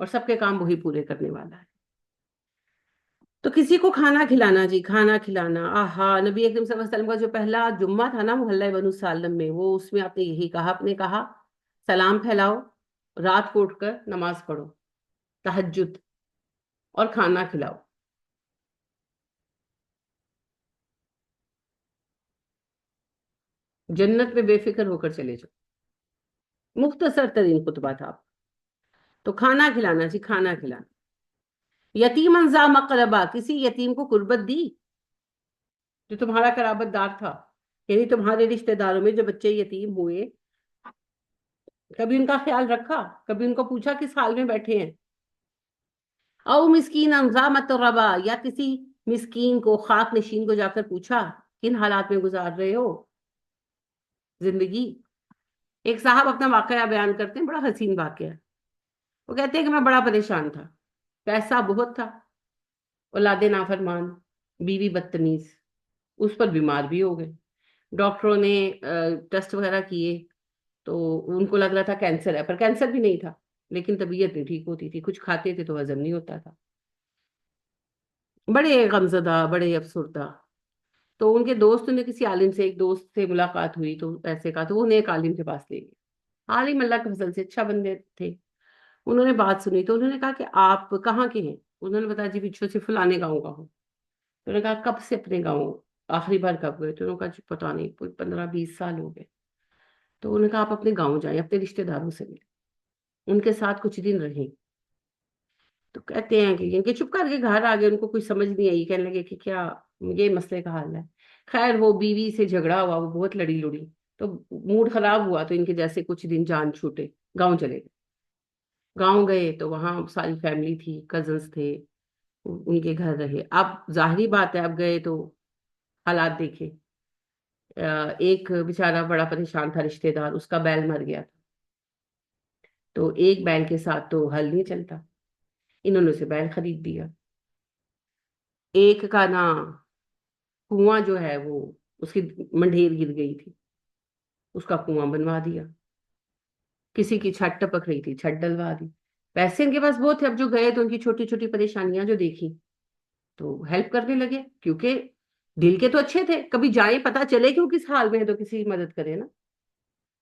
اور سب کے کام وہی پورے کرنے والا ہے. تو کسی کو کھانا کھلانا جی، کھانا کھلانا، آہا. نبی اکرم صلی اللہ علیہ وسلم کا جو پہلا جمعہ تھا نا محلہ بنو سالم میں، وہ اس میں آپ نے یہی کہا، آپ نے کہا سلام پھیلاؤ، رات کو اٹھ کر نماز پڑھو، تہجد، اور کھانا کھلاؤ. جنت میں بے فکر ہو کر چلے جاؤ. مختصر ترین خطبہ تھا. تو کھانا کھلانا جی، کھانا کھلانا. یتیماً ذا مقربہ، کسی یتیم کو قربت دی جو تمہارا قرابت دار تھا، یعنی تمہارے رشتہ داروں میں جو بچے یتیم ہوئے، کبھی ان کا خیال رکھا، کبھی ان کو پوچھا کس حال میں بیٹھے ہیں. او مسکین ذا متربہ، یا کسی مسکین کو، خاک نشین کو جا کر پوچھا کن حالات میں گزار رہے ہو زندگی. ایک صاحب اپنا واقعہ بیان کرتے ہیں، بڑا حسین واقعہ. وہ کہتے ہیں کہ میں بڑا پریشان تھا، پیسہ بہت تھا، اولاد نافرمان، بیوی بدتمیز، اس پر بیمار بھی ہو گئے. ڈاکٹروں نے ٹیسٹ وغیرہ کیے تو ان کو لگ رہا تھا کینسر ہے، پر کینسر بھی نہیں تھا، لیکن طبیعت نہیں ٹھیک ہوتی تھی، کچھ کھاتے تھے تو ہضم نہیں ہوتا تھا. بڑے غمزدہ، بڑے افسردہ. تو ان کے دوست نے، کسی عالم سے، ایک دوست سے ملاقات ہوئی تو پیسے کا، تو وہ انہیں ایک عالم کے پاس لے گئے. عالم اللہ کے فضل سے اچھا بندے تھے. انہوں نے بات سنی تو انہوں نے کہا کہ آپ کہاں کے ہیں؟ انہوں نے بتایا جی پیچھے سے فلانے گاؤں کا ہوں. تو انہوں نے کہا کب سے اپنے گاؤں آخری بار کب گئے؟ تو انہوں نے کہا جی پتا نہیں، کوئی 15-20 سال ہو گئے. تو انہوں نے کہا آپ اپنے گاؤں جائیں، اپنے رشتہ داروں سے ملیں، ان کے ساتھ کچھ دن رہیں. تو کہتے ہیں کہ چپ کر کے گھر آ گئے، ان کو کچھ سمجھ نہیں آئی، کہنے لگے کہ کیا یہ مسئلے کا حل ہے. خیر وہ بیوی سے جھگڑا ہوا، وہ بہت لڑی لڑی، تو موڈ خراب ہوا، تو ان کے جیسے کچھ دن جان چھوٹے، گاؤں چلے گئے. گاؤں گئے تو وہاں ساری فیملی تھی، کزنس تھے، ان کے گھر رہے. اب ظاہری بات ہے، اب گئے تو حالات دیکھے. ایک بیچارہ بڑا پریشان تھا رشتہ دار، اس کا بیل مر گیا تھا. تو ایک بیل کے ساتھ تو ہل نہیں چلتا، انہوں نے اسے بیل خرید دیا. ایک کا نا کنواں جو ہے وہ، اس کی منڈھیر گر گئی تھی، اس کا کنواں بنوا دیا. کسی کی چھت ٹپک رہی تھی، چھت ڈلوا دی. پیسے ان کے پاس بہت تھے، اب جو گئے تو ان کی چھوٹی چھوٹی پریشانیاں جو دیکھی تو ہیلپ کرنے لگے، کیونکہ دل کے تو اچھے تھے، کبھی جائیں پتا چلے کہ وہ کس حال میں ہے تو کسی کی مدد کرے نا.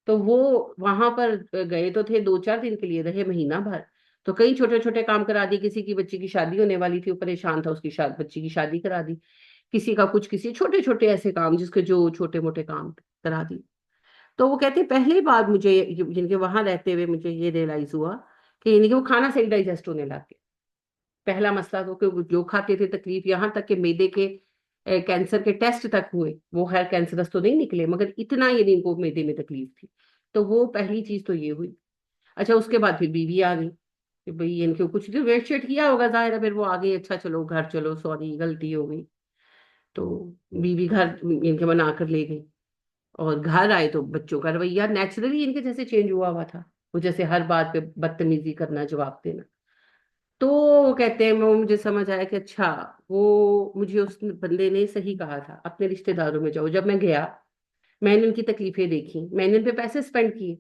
تو وہ وہاں پر گئے تو تھے، 2-4 دن کے لیے رہے، مہینہ بھر. تو کئی چھوٹے چھوٹے کام کرا دی. کسی کی بچی کی شادی ہونے والی تھی، وہ پریشان تھا، اس کی بچی کی شادی کرا دی. کسی کا کچھ، کسی چھوٹے چھوٹے ایسے کام جس کے جو چھوٹے موٹے کام کرا دی. تو وہ کہتے ہیں پہلی بار مجھے، جن کے وہاں رہتے ہوئے مجھے یہ ریئلائز ہوا کہ یعنی کہ وہ کھانا صحیح ڈائجسٹ ہونے لگ گیا. پہلا مسئلہ تو کہ جو کھاتے تھے تکلیف، یہاں تک کہ میدے کے کینسر کے ٹیسٹ تک ہوئے، وہ خیر کینسرس تو نہیں نکلے، مگر اتنا یعنی ان کو میدے میں تکلیف تھی. تو وہ پہلی چیز تو یہ ہوئی. اچھا اس کے بعد پھر بیوی آ گئی کہ بھئی ان کو کچھ دن ویٹ شیٹ کیا ہوگا ظاہر ہے، پھر وہ آ گئی، اچھا چلو گھر چلو، سوری غلطی ہو گئی. تو بیوی گھر ان کے بنا کر لے گئی. اور گھر آئے تو بچوں کا رویہ نیچرلی ان کے جیسے چینج ہوا ہوا تھا، وہ جیسے ہر بات پہ بدتمیزی کرنا، جواب دینا. تو وہ کہتے ہیں وہ مجھے سمجھ آیا کہ اچھا، وہ مجھے اس بندے نے صحیح کہا تھا، اپنے رشتہ داروں میں جاؤ. جب میں گیا، میں نے ان کی تکلیفیں دیکھی، میں نے ان پہ پیسے اسپینڈ کیے،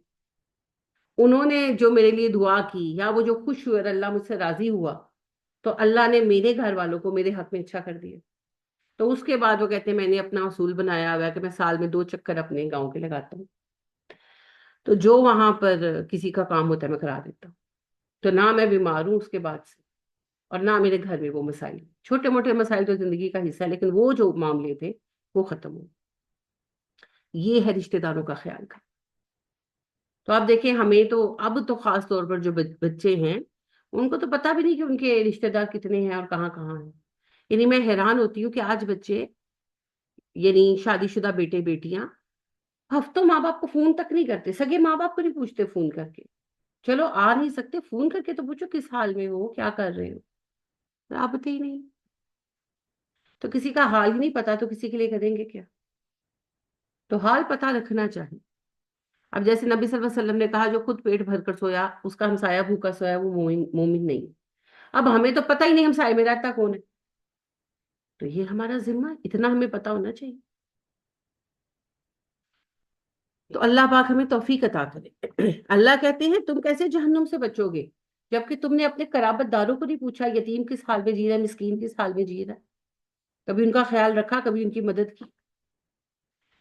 انہوں نے جو میرے لیے دعا کی، یا وہ جو خوش ہوئے اور اللہ مجھ سے راضی ہوا، تو اللہ نے میرے گھر والوں کو میرے حق میں اچھا کر دیا. تو اس کے بعد وہ کہتے ہیں میں نے اپنا اصول بنایا ہوا ہے کہ میں سال میں 2 چکر اپنے گاؤں کے لگاتا ہوں. تو جو وہاں پر کسی کا کام ہوتا ہے میں کرا دیتا ہوں. تو نہ میں بیمار ہوں اس کے بعد سے، اور نہ میرے گھر میں وہ مسائل. چھوٹے موٹے مسائل تو زندگی کا حصہ ہے، لیکن وہ جو معاملے تھے وہ ختم ہو. یہ ہے رشتہ داروں کا خیال کا. تو آپ دیکھیں، ہمیں تو اب تو خاص طور پر جو بچے ہیں، ان کو تو پتہ بھی نہیں کہ ان کے رشتہ دار کتنے ہیں اور کہاں کہاں ہیں. یعنی میں حیران ہوتی ہوں کہ آج بچے، یعنی شادی شدہ بیٹے بیٹیاں، ہفتوں ماں باپ کو فون تک نہیں کرتے، سگے ماں باپ کو نہیں پوچھتے فون کر کے. چلو آ نہیں سکتے، فون کر کے تو پوچھو کس حال میں ہو، کیا کر رہے ہو. رابطے ہی نہیں. تو کسی کا حال ہی نہیں پتا تو کسی کے لیے کریں گے کیا. تو حال پتا رکھنا چاہیے. اب جیسے نبی صلی اللہ علیہ وسلم نے کہا جو خود پیٹ بھر کر سویا، اس کا ہمسایہ بھوکا سویا، وہ مومن نہیں. اب ہمیں تو پتہ ہی نہیں ہمسائے میں رہتا کون ہے، تو یہ ہمارا ذمہ ہے، اتنا ہمیں پتا ہونا چاہیے. تو اللہ پاک ہمیں توفیق عطا کرے. اللہ کہتے ہیں تم کیسے جہنم سے بچو گے جبکہ تم نے اپنے قرابت داروں کو نہیں پوچھا یتیم کس حال میں جی رہا ہے، مسکین کس حال میں جی رہا ہے، کبھی ان کا خیال رکھا، کبھی ان کی مدد کی.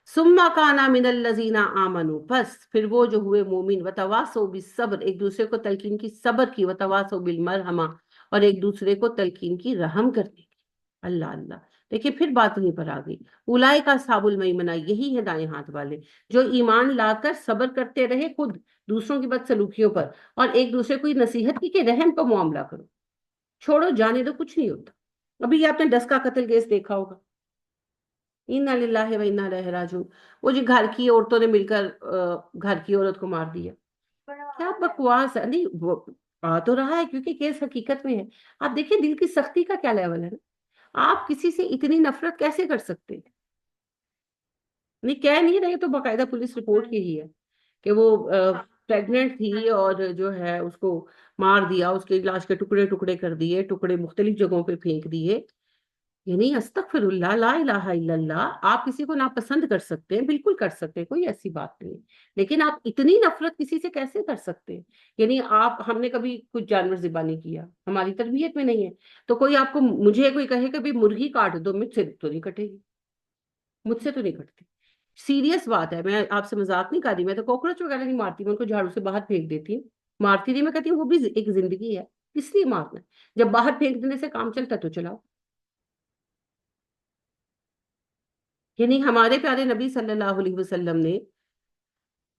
ثم کان من الذین آمنوا، بس پھر وہ جو ہوئے مومن، وتواصوا بالصبر، ایک دوسرے کو تلقین کی صبر کی، وتواصوا بالمرحمہ، اور ایک دوسرے کو تلقین کی رحم کرنے کی. اللہ اللہ. دیکھیے پھر بات وہیں پر آ گئی. اولئک اصحاب المیمنہ، یہی ہے دائیں ہاتھ والے جو ایمان لا کر صبر کرتے رہے خود دوسروں کی بد سلوکیوں پر، اور ایک دوسرے کو یہ نصیحت کی کہ رحم کا معاملہ کرو، چھوڑو جانے دو، کچھ نہیں ہوتا. ابھی یہ آپ نے 10 کا قتل کیس دیکھا ہوگا. انا للہ و انا الیہ راجعون. وہ جو گھر کی عورتوں نے مل کر گھر کی عورت کو مار دیا. بڑا کیا آ رہا ہے. بکواس ہے. نہیں وہ آ تو رہا ہے کیونکہ کیس حقیقت میں ہے. آپ دیکھیں دل کی سختی کا کیا لیول ہے نا. آپ کسی سے اتنی نفرت کیسے کر سکتے ہیں؟ نہیں کہہ نہیں رہے تو باقاعدہ پولیس رپورٹ کی ہی ہے کہ وہ پریگننٹ تھی اور جو ہے اس کو مار دیا، اس کے لاش کے ٹکڑے ٹکڑے کر دیے، ٹکڑے مختلف جگہوں پہ پھینک دیے. یعنی استغفر اللہ، لا الہ الا اللہ. آپ کسی کو ناپسند کر سکتے ہیں، بالکل کر سکتے ہیں، کوئی ایسی بات نہیں ہے، لیکن آپ اتنی نفرت کسی سے کیسے کر سکتے ہیں؟ یعنی ہم نے کبھی کچھ جانور ذبح نہیں کیا، ہماری تربیت میں نہیں ہے. تو کوئی آپ کو، مجھے کوئی کہے کہ بھی مرغی کاٹ دو، مجھ سے تو نہیں کٹے گی، مجھ سے تو نہیں کٹتی. سیریس بات ہے، میں آپ سے مذاق نہیں کر رہی. میں تو کوکروچ وغیرہ نہیں مارتی، میں ان کو جھاڑو سے باہر پھینک دیتی ہوں. مارتی نہیں، میں کہتی ہوں وہ بھی ایک زندگی ہے، اس لیے مارنا ہے. جب باہر پھینک دینے سے کام چلتا تو چلاؤ. یعنی ہمارے پیارے نبی صلی اللہ علیہ وسلم نے،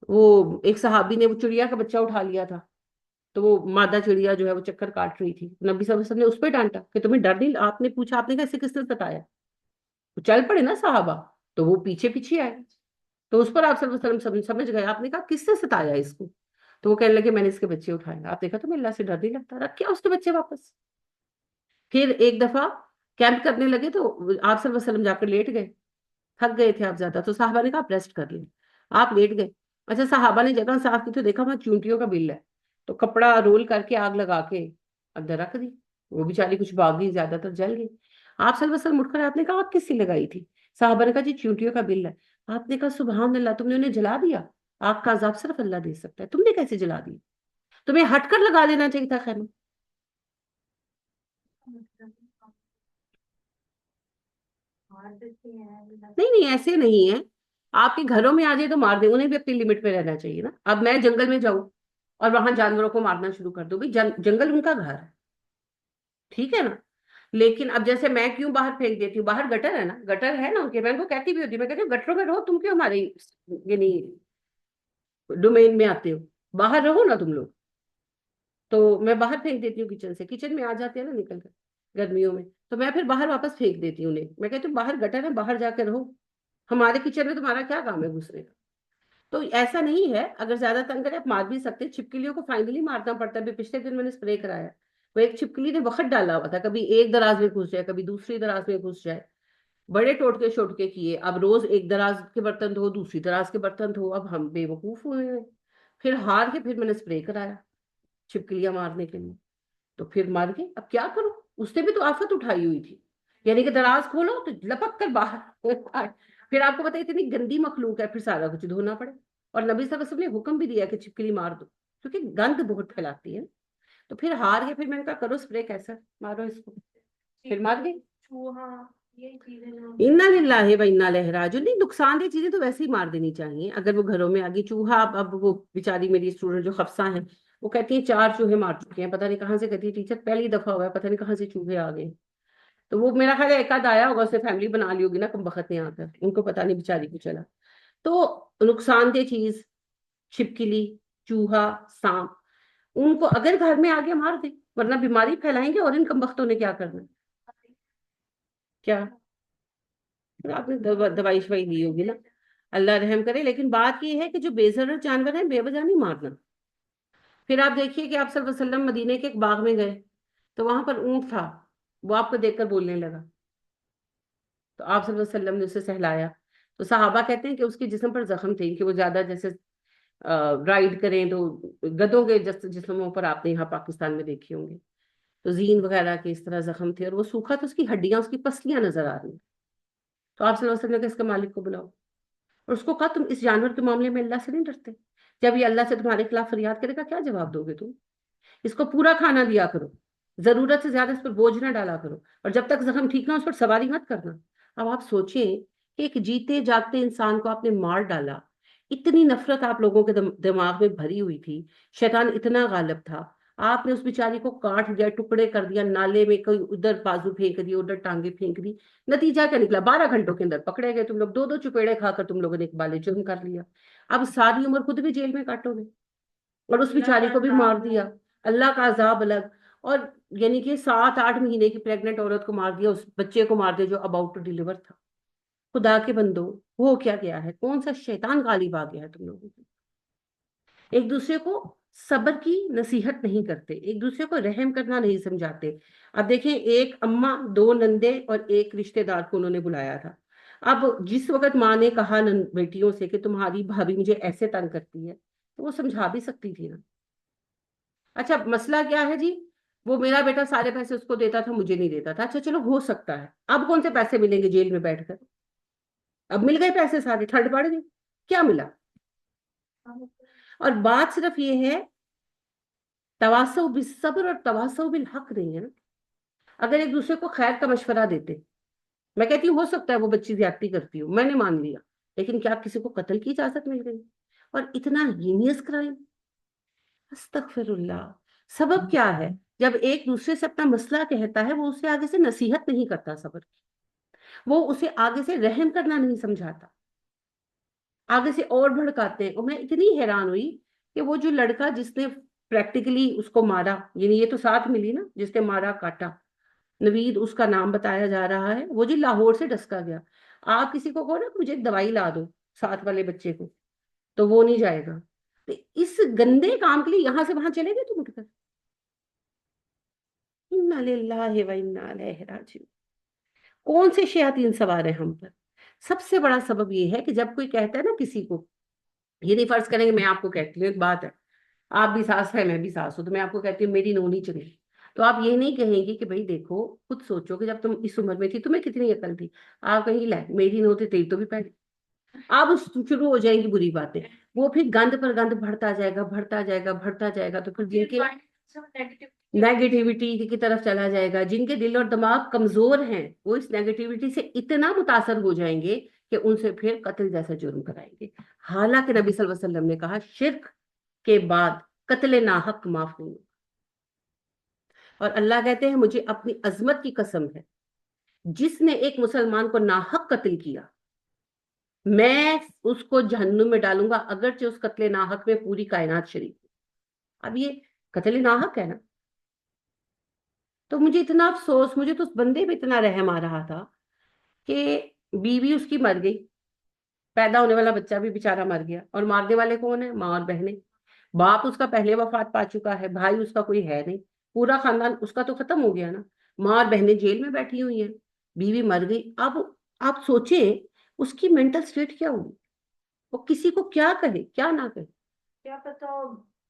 وہ ایک صحابی نے وہ چڑیا کا بچہ اٹھا لیا تھا، تو وہ مادہ چڑیا جو ہے وہ چکر کاٹ رہی تھی. نبی صلی اللہ علیہ وسلم نے اس پہ ڈانٹا کہ تمہیں ڈر نہیں. آپ نے پوچھا، آپ نے کہا اسے کس نے بتایا؟ وہ چل پڑے نا صحابہ، تو وہ پیچھے پیچھے آئے. تو اس پر آپ صلی اللہ علیہ وسلم سمجھ گئے. آپ نے کہا کس نے ستایا اس کو؟ تو وہ کہنے لگے میں نے اس کے بچے اٹھائے. آپ نے کہا تمہیں اللہ سے ڈر نہیں لگتا؟ رکھے اس کے بچے واپس. پھر ایک دفعہ کیمپ کرنے لگے تو آپ صلی اللہ علیہ وسلم جا کر لیٹ گئے. تھک گئے تھے آپ زیادہ، تو صحابہ نے کہا آپ ریسٹ کر لیں. آپ لیٹ گئے. اچھا صحابہ نے جگہ صاف کی تو دیکھا وہاں چونٹیوں کا بل ہے، تو کپڑا رول کر کے آگ لگا کے اندر رکھ دی. وہ بیچاری کچھ بھاگ گئی، زیادہ تر جل گئی. آپ صلی اللہ علیہ وسلم اٹھ کر آپ نے کہا آپ کس سے لگائی تھی؟ صحابہ نے کہا جی چونٹیوں کا بل ہے. آپ نے کہا سبحان اللہ، تم نے انہیں جلا دیا. آگ کا عذاب صرف اللہ دے سکتا ہے، تم نے کیسے جلا دیا؟ تمہیں ہٹ کر لگا دینا چاہیے تھا خیمہ. مار دیتے ہیں. نہیں نہیں ایسے نہیں ہے. آپ کے گھروں میں آ جائے تو مار دیں، انہیں بھی اپنی لمٹ پہ رہنا چاہیے نا. اب میں جنگل میں جاؤں اور وہاں جانوروں کو مارنا شروع کر دوں، بھائی جنگل ان کا گھر ہے، ٹھیک ہے نا. لیکن اب جیسے میں کیوں باہر پھینک دیتی ہوں، باہر گٹر ہے نا، گٹر ہے نا ان کے، میں ان کو کہتی بھی ہوتی ہوں، میں کہتی ہوں گٹروں میں رہو، تم کیوں ہماری یعنی ڈومین میں آتے ہو، باہر رہو نا تم لوگ. تو میں باہر پھینک دیتی ہوں کچن سے. کچن میں آ جاتے ہیں نا نکل کر گرمیوں میں، تو میں پھر باہر واپس پھینک دیتی ہوں انہیں. میں کہتی ہوں باہر گٹر ہے، باہر جا کے رہو، ہمارے کچن میں تمہارا کیا کام ہے گھسنے کا. تو ایسا نہیں ہے، اگر زیادہ تنگ کرے آپ مار بھی سکتے ہیں. چھپکلیوں کو فائنلی مارنا پڑتا ہے. پچھلے دن میں نے اسپرے کرایا، وہ ایک چھپکلی نے وقت ڈالا ہوا تھا، کبھی ایک دراز میں گھس جائے، کبھی دوسری دراز میں گھس جائے. بڑے ٹوٹکے شوٹکے کیے. اب روز ایک دراز کے برتن دھو، دوسری دراز کے برتن دھو. اب ہم بے وقوف ہوئے ہیں. پھر ہار کے پھر میں نے اسپرے کرایا چھپکلیاں مارنے کے لیے. تو پھر مار گئے. اب کیا کروں، اس نے بھی تو آفت اٹھائی ہوئی تھی. یعنی کہ دراز کھولو تو لپک کر باہر پھر آپ کو پتا اتنی گندی مخلوق ہے، پھر سارا کچھ دھونا پڑے. اور نبی صلی اللہ علیہ وسلم نے حکم بھی دیا کہ چھپکلی مار دو، کیونکہ گند بہت پھیلاتی ہے. تو پھر ہار کے پھر میں نے کہا کرو اسپرے، کیسا مارو اس کو. پھر مار گئی. چوہا، یہی چیزیں جو انا للہ و انا الیہ راجعون. نہیں نقصان دہ چیزیں تو ویسے ہی مار دینی چاہیے اگر وہ گھروں میں آ گئی. چوہا اب وہ بیچاری میری اسٹوڈنٹ جو حفصہ ہیں، وہ کہتی ہیں 4 چوہے مار چکے ہیں. پتہ نہیں کہاں سے، کہتی ہے ٹیچر پہلی دفعہ ہوا ہے، پتہ نہیں کہاں سے چوہے آ گئے. تو وہ میرا خیال ہے ایک آدھ آیا ہوگا، اس نے فیملی بنا لی ہوگی نا کم بخت نے آ کر، ان کو پتہ نہیں بیچاری کو چلا. تو نقصان دہ چیز چھپکلی، چوہا، سانپ، ان کو اگر گھر میں آگے مار دیں، ورنہ بیماری پھیلائیں گے. اور ان کم بختوں نے کیا کرنا ہے؟ کیا آپ نے دوائی شوائی لی ہوگی نا، اللہ رحم کرے. لیکن بات یہ ہے کہ جو بے ضرر جانور ہیں بے وجہ نہیں مارنا. پھر آپ دیکھیے کہ آپ صلی اللہ علیہ وسلم مدینے کے ایک باغ میں گئے، تو وہاں پر اونٹ تھا. وہ آپ کو دیکھ کر بولنے لگا، تو آپ صلی اللہ علیہ وسلم نے اسے سہلایا. تو صحابہ کہتے ہیں کہ اس کے جسم پر زخم تھے کہ وہ زیادہ جیسے رائڈ کریں تو گدوں کے جسموں پر آپ نے یہاں پاکستان میں دیکھے ہوں گے، تو زین وغیرہ کے اس طرح زخم تھے. اور وہ سوکھا تو اس کی ہڈیاں، اس کی پسلیاں نظر آ رہی ہیں. تو آپ صلی اللہ علیہ وسلم نے کہا اس کے مالک کو بلاؤ، اور اس کو کہا تم اس جانور کے معاملے میں اللہ سے نہیں ڈرتے؟ جب یہ اللہ سے تمہارے خلاف فریاد کرے گا کیا جواب دو گے تم؟ اس کو پورا کھانا دیا کرو، ضرورت سے زیادہ اس پر بوجھ نہ ڈالا کرو، اور جب تک زخم ٹھیک نہ ہو اس پر سواری مت کرنا۔ اب آپ سوچیں کہ ایک جیتے جاگتے انسان کو آپ نے مار ڈالا، اتنی نفرت آپ لوگوں کے دماغ میں بھری ہوئی تھی، شیطان اتنا غالب تھا، آپ نے اس بیچاری کو کاٹ دیا، ٹکڑے کر دیا، نالے میں کوئی ادھر بازو پھینک دی، ادھر ٹانگیں پھینک دی، نتیجہ کیا نکلا؟ 12 گھنٹوں کے اندر پکڑے گئے تم لوگ، 2 2 چپیڑے کھا کر تم لوگوں نے اقبال جرم کر لیا۔ اب ساری عمر خود بھی جیل میں کاٹو گے اور اس اللہ بیچاری کا کو بھی مار عذاب دیا، ہے۔ اللہ کا عذاب الگ۔ اور یعنی کہ 7 8 مہینے کی پریگنٹ عورت کو مار دیا، اس بچے کو مار دیا جو اباؤٹ ٹو ڈیلیور تھا۔ خدا کے بندو، ہو کیا گیا ہے؟ کون سا شیطان غالب آ گیا ہے تم لوگوں کو؟ ایک دوسرے کو صبر کی نصیحت نہیں کرتے، ایک دوسرے کو رحم کرنا نہیں سمجھاتے۔ اب دیکھیں، ایک اماں، 2 نندے اور ایک رشتہ دار کو انہوں نے بلایا تھا۔ اب جس وقت ماں نے کہا بیٹیوں سے کہ تمہاری بھابھی مجھے ایسے تنگ کرتی ہے، تو وہ سمجھا بھی سکتی تھی نا۔ اچھا مسئلہ کیا ہے جی؟ وہ میرا بیٹا سارے پیسے اس کو دیتا تھا، مجھے نہیں دیتا تھا۔ اچھا چلو ہو سکتا ہے، اب کون سے پیسے ملیں گے جیل میں بیٹھ کر؟ اب مل گئے پیسے، سارے ٹھنڈ پڑ گئی، کیا ملا؟ اور بات صرف یہ ہے، تواصو بالصبر اور تواصو بالحق نہیں ہے نا۔ اگر ایک دوسرے کو خیر کا مشورہ دیتے، میں کہتی ہوں ہو سکتا ہے وہ بچی زیادتی کرتی ہوں، میں نے مان لیا، لیکن کیا کسی کو قتل کی اجازت مل گئی؟ اور اتنا ہینیس کرائم! استغفر اللہ! سبب کیا ہے؟ جب ایک دوسرے سے اپنا مسئلہ کہتا ہے، وہ اسے آگے سے نصیحت نہیں کرتا صبر کی، وہ اسے آگے سے رحم کرنا نہیں سمجھاتا، آگے سے اور بھڑکاتے ہیں۔ اور میں اتنی حیران ہوئی کہ وہ جو لڑکا جس نے پریکٹیکلی اس کو مارا، یعنی یہ تو ساتھ ملی نا جس نے مارا کاٹا، نوید اس کا نام بتایا جا رہا ہے، وہ جی لاہور سے ڈسکا گیا۔ آپ کسی کو کہو نا کہ مجھے ایک دوائی لا دو ساتھ والے بچے کو، تو وہ نہیں جائے گا۔ تو اس گندے کام کے لیے یہاں سے وہاں چلے گئے تم اٹھ کر! انا للہ و انا الیہ راجعون! کون سے شیاطین سوار ہیں ہم پر؟ سب سے بڑا سبب یہ ہے کہ جب کوئی کہتا ہے نا کسی کو، یہ نہیں فرض کریں گے، میں آپ کو کہتی ہوں ایک بات ہے، آپ بھی ساس ہے میں بھی ساس ہوں، تو میں آپ کو کہتی ہوں میری نونی چلی، تو آپ یہ نہیں کہیں گی کہ بھائی دیکھو خود سوچو کہ جب تم اس عمر میں تھی تمہیں کتنی عقل تھی، آپ کہیں گی لے میری نو تھی تیری تو بھی پہلے۔ آپ شروع ہو جائیں گی بری باتیں، وہ پھر گند پر گند بڑھتا جائے گا، بڑھتا جائے گا، بڑھتا جائے گا، تو پھر جن کے نیگیٹیوٹی کی طرف چلا جائے گا، جن کے دل اور دماغ کمزور ہیں وہ اس نیگیٹیوٹی سے اتنا متاثر ہو جائیں گے کہ ان سے پھر قتل جیسا جرم کرائیں گے۔ حالانکہ نبی صلی اللہ علیہ وسلم نے کہا شرک کے بعد قتل ناحق معاف نہیں۔ اور اللہ کہتے ہیں مجھے اپنی عظمت کی قسم ہے، جس نے ایک مسلمان کو ناحق قتل کیا میں اس کو جہنم میں ڈالوں گا، اگرچہ اس قتل ناحق میں پوری کائنات شریک ہو۔ اب یہ قتل ناحق ہے نا، تو مجھے اتنا افسوس، مجھے تو اس بندے پہ اتنا رحم آ رہا تھا کہ بیوی اس کی مر گئی، پیدا ہونے والا بچہ بھی بےچارا مر گیا، اور مارنے والے کون ہیں؟ ماں اور بہنیں۔ باپ اس کا پہلے وفات پا چکا ہے، بھائی اس کا کوئی ہے نہیں، پورا خاندان اس کا تو ختم ہو گیا نا، ماں اور بہنیں جیل میں بیٹھی ہوئی ہیں، بیوی مر گئی۔ اب آپ سوچیں اس کی مینٹل سٹیٹ کیا ہوگی، وہ کسی کو کیا کہے کیا نہ کہے۔ کیا پتا ہو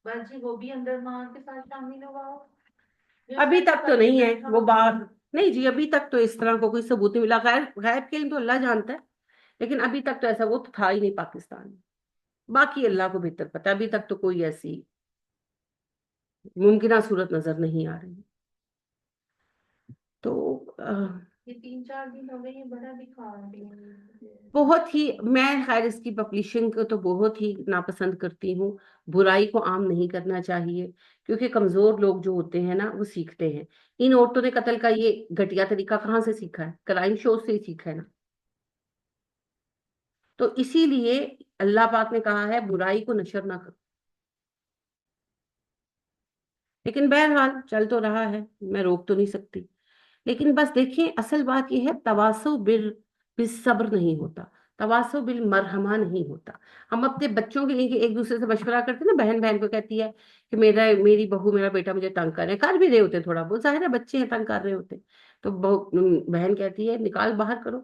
بس جی وہ بھی اندر ماں کے ساتھ شامل ہوا ہو، جو ابھی سیٹ تک تو کر کے نہیں ہے بیٹھا وہ ہو۔ بات، نہیں جی ابھی تک تو اس طرح کو کوئی ثبوت نہیں ملا، غیب کے علم تو اللہ جانتا ہے، لیکن ابھی تک تو ایسا وہ تو تھا ہی نہیں پاکستان میں۔ باقی اللہ کو بہتر پتا، ابھی تک تو کوئی ایسی ممکنہ صورت نظر نہیں آ رہی۔ تو یہ 3 4 دن ہو گئے یہ بڑا دکھا رہی ہے۔ بہت ہی، میں خیر اس کی پبلشنگ کو تو بہت ہی ناپسند کرتی ہوں، برائی کو عام نہیں کرنا چاہیے، کیونکہ کمزور لوگ جو ہوتے ہیں نا وہ سیکھتے ہیں۔ ان عورتوں نے قتل کا یہ گھٹیا طریقہ کہاں سے سیکھا ہے؟ کرائم شو سے ہی سیکھا ہے نا۔ تو اسی لیے اللہ پاک نے کہا ہے برائی کو نشر نہ کرو، لیکن بہرحال چل تو رہا ہے، میں روک تو نہیں سکتی۔ لیکن بس دیکھیں اصل بات یہ ہے تواصو بالصبر نہیں ہوتا، تواصو بالمرحمہ نہیں ہوتا۔ ہم اپنے بچوں کے لیے ایک دوسرے سے مشورہ کرتے ہیں نا، بہن بہن کو کہتی ہے کہ میری بہو میرا بیٹا مجھے تنگ کر رہے ہیں، کر بھی رہے ہوتے ہیں تھوڑا بہت، ظاہر ہے بچے ہیں تنگ کر رہے ہوتے ہیں، تو بہن کہتی ہے نکال باہر کرو،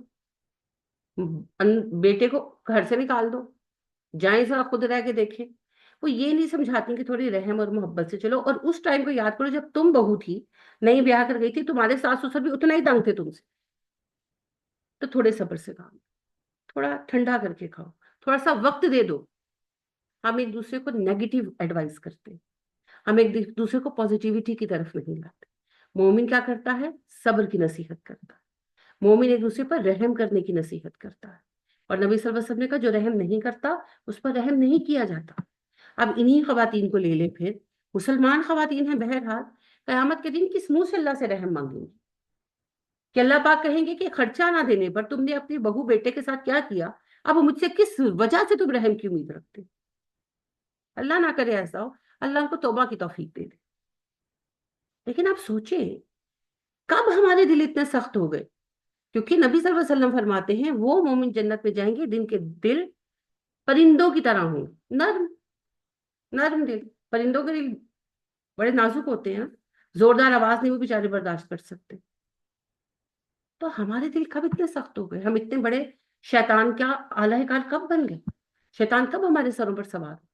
بیٹے کو گھر سے نکال دو، جائیں ذرا خود رہ کے دیکھیں۔ وہ یہ نہیں سمجھاتی کہ تھوڑی رحم اور محبت سے چلو، اور اس ٹائم کو یاد کرو جب تم بہو تھی، نئی بیاہ کر گئی تھی، تمہارے ساس سسر بھی اتنا ہی تنگ تھے تم سے، تو تھوڑے صبر سے کام، تھوڑا ٹھنڈا کر کے کھاؤ، تھوڑا سا وقت دے دو۔ ہم ایک دوسرے کو نیگیٹو ایڈوائز کرتے ہیں، ہم ایک دوسرے کو پازیٹیوٹی کی طرف نہیں لاتے. مومن کیا کرتا ہے؟ صبر کی نصیحت کرتا ہے. مومن ایک دوسرے پر رحم کرنے کی نصیحت کرتا ہے. اور نبی صلی اللہ علیہ وسلم نے کہا جو رحم نہیں کرتا اس پر رحم نہیں کیا جاتا. اب انہی خواتین کو لے لے، پھر مسلمان خواتین ہیں بہرحال، قیامت کے دن کس منہ سے اللہ سے رحم مانگیں گی؟ کہ اللہ پاک کہیں گے کہ خرچہ نہ دینے پر تم نے اپنی بہو بیٹے کے ساتھ کیا کیا، اب مجھ سے کس وجہ سے تم رحم کی امید رکھتے؟ اللہ نہ کرے ایسا ہو، اللہ ان کو توبہ کی توفیق دے دے. لیکن آپ سوچیں کب ہمارے دل اتنے سخت ہو گئے. کیونکہ نبی صلی اللہ علیہ وسلم فرماتے ہیں وہ مومن جنت میں جائیں گے جن کے دل پرندوں کی طرح ہوں، نرم نرم دل. پرندوں کے دل بڑے نازک ہوتے ہیں، زوردار آواز نہیں وہ بیچارے برداشت کر سکتے. تو ہمارے دل کب اتنے سخت ہو گئے؟ ہم اتنے بڑے شیطان کا اعلی کار کب بن گئے؟ شیطان کب ہمارے سروں پر سوار ہو؟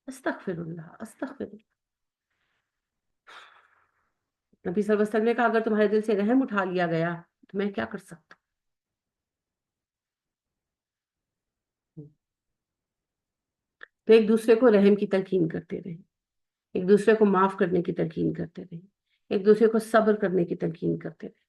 استغفر اللہ استغفر اللہ. نبی صلی اللہ علیہ وسلم نے کہا اگر تمہارے دل سے رحم اٹھا لیا گیا تو میں کیا کر سکتا ہوں. تو ایک دوسرے کو رحم کی تلقین کرتے رہے، ایک دوسرے کو معاف کرنے کی تلقین کرتے رہے، ایک دوسرے کو صبر کرنے کی تلقین کرتے رہے.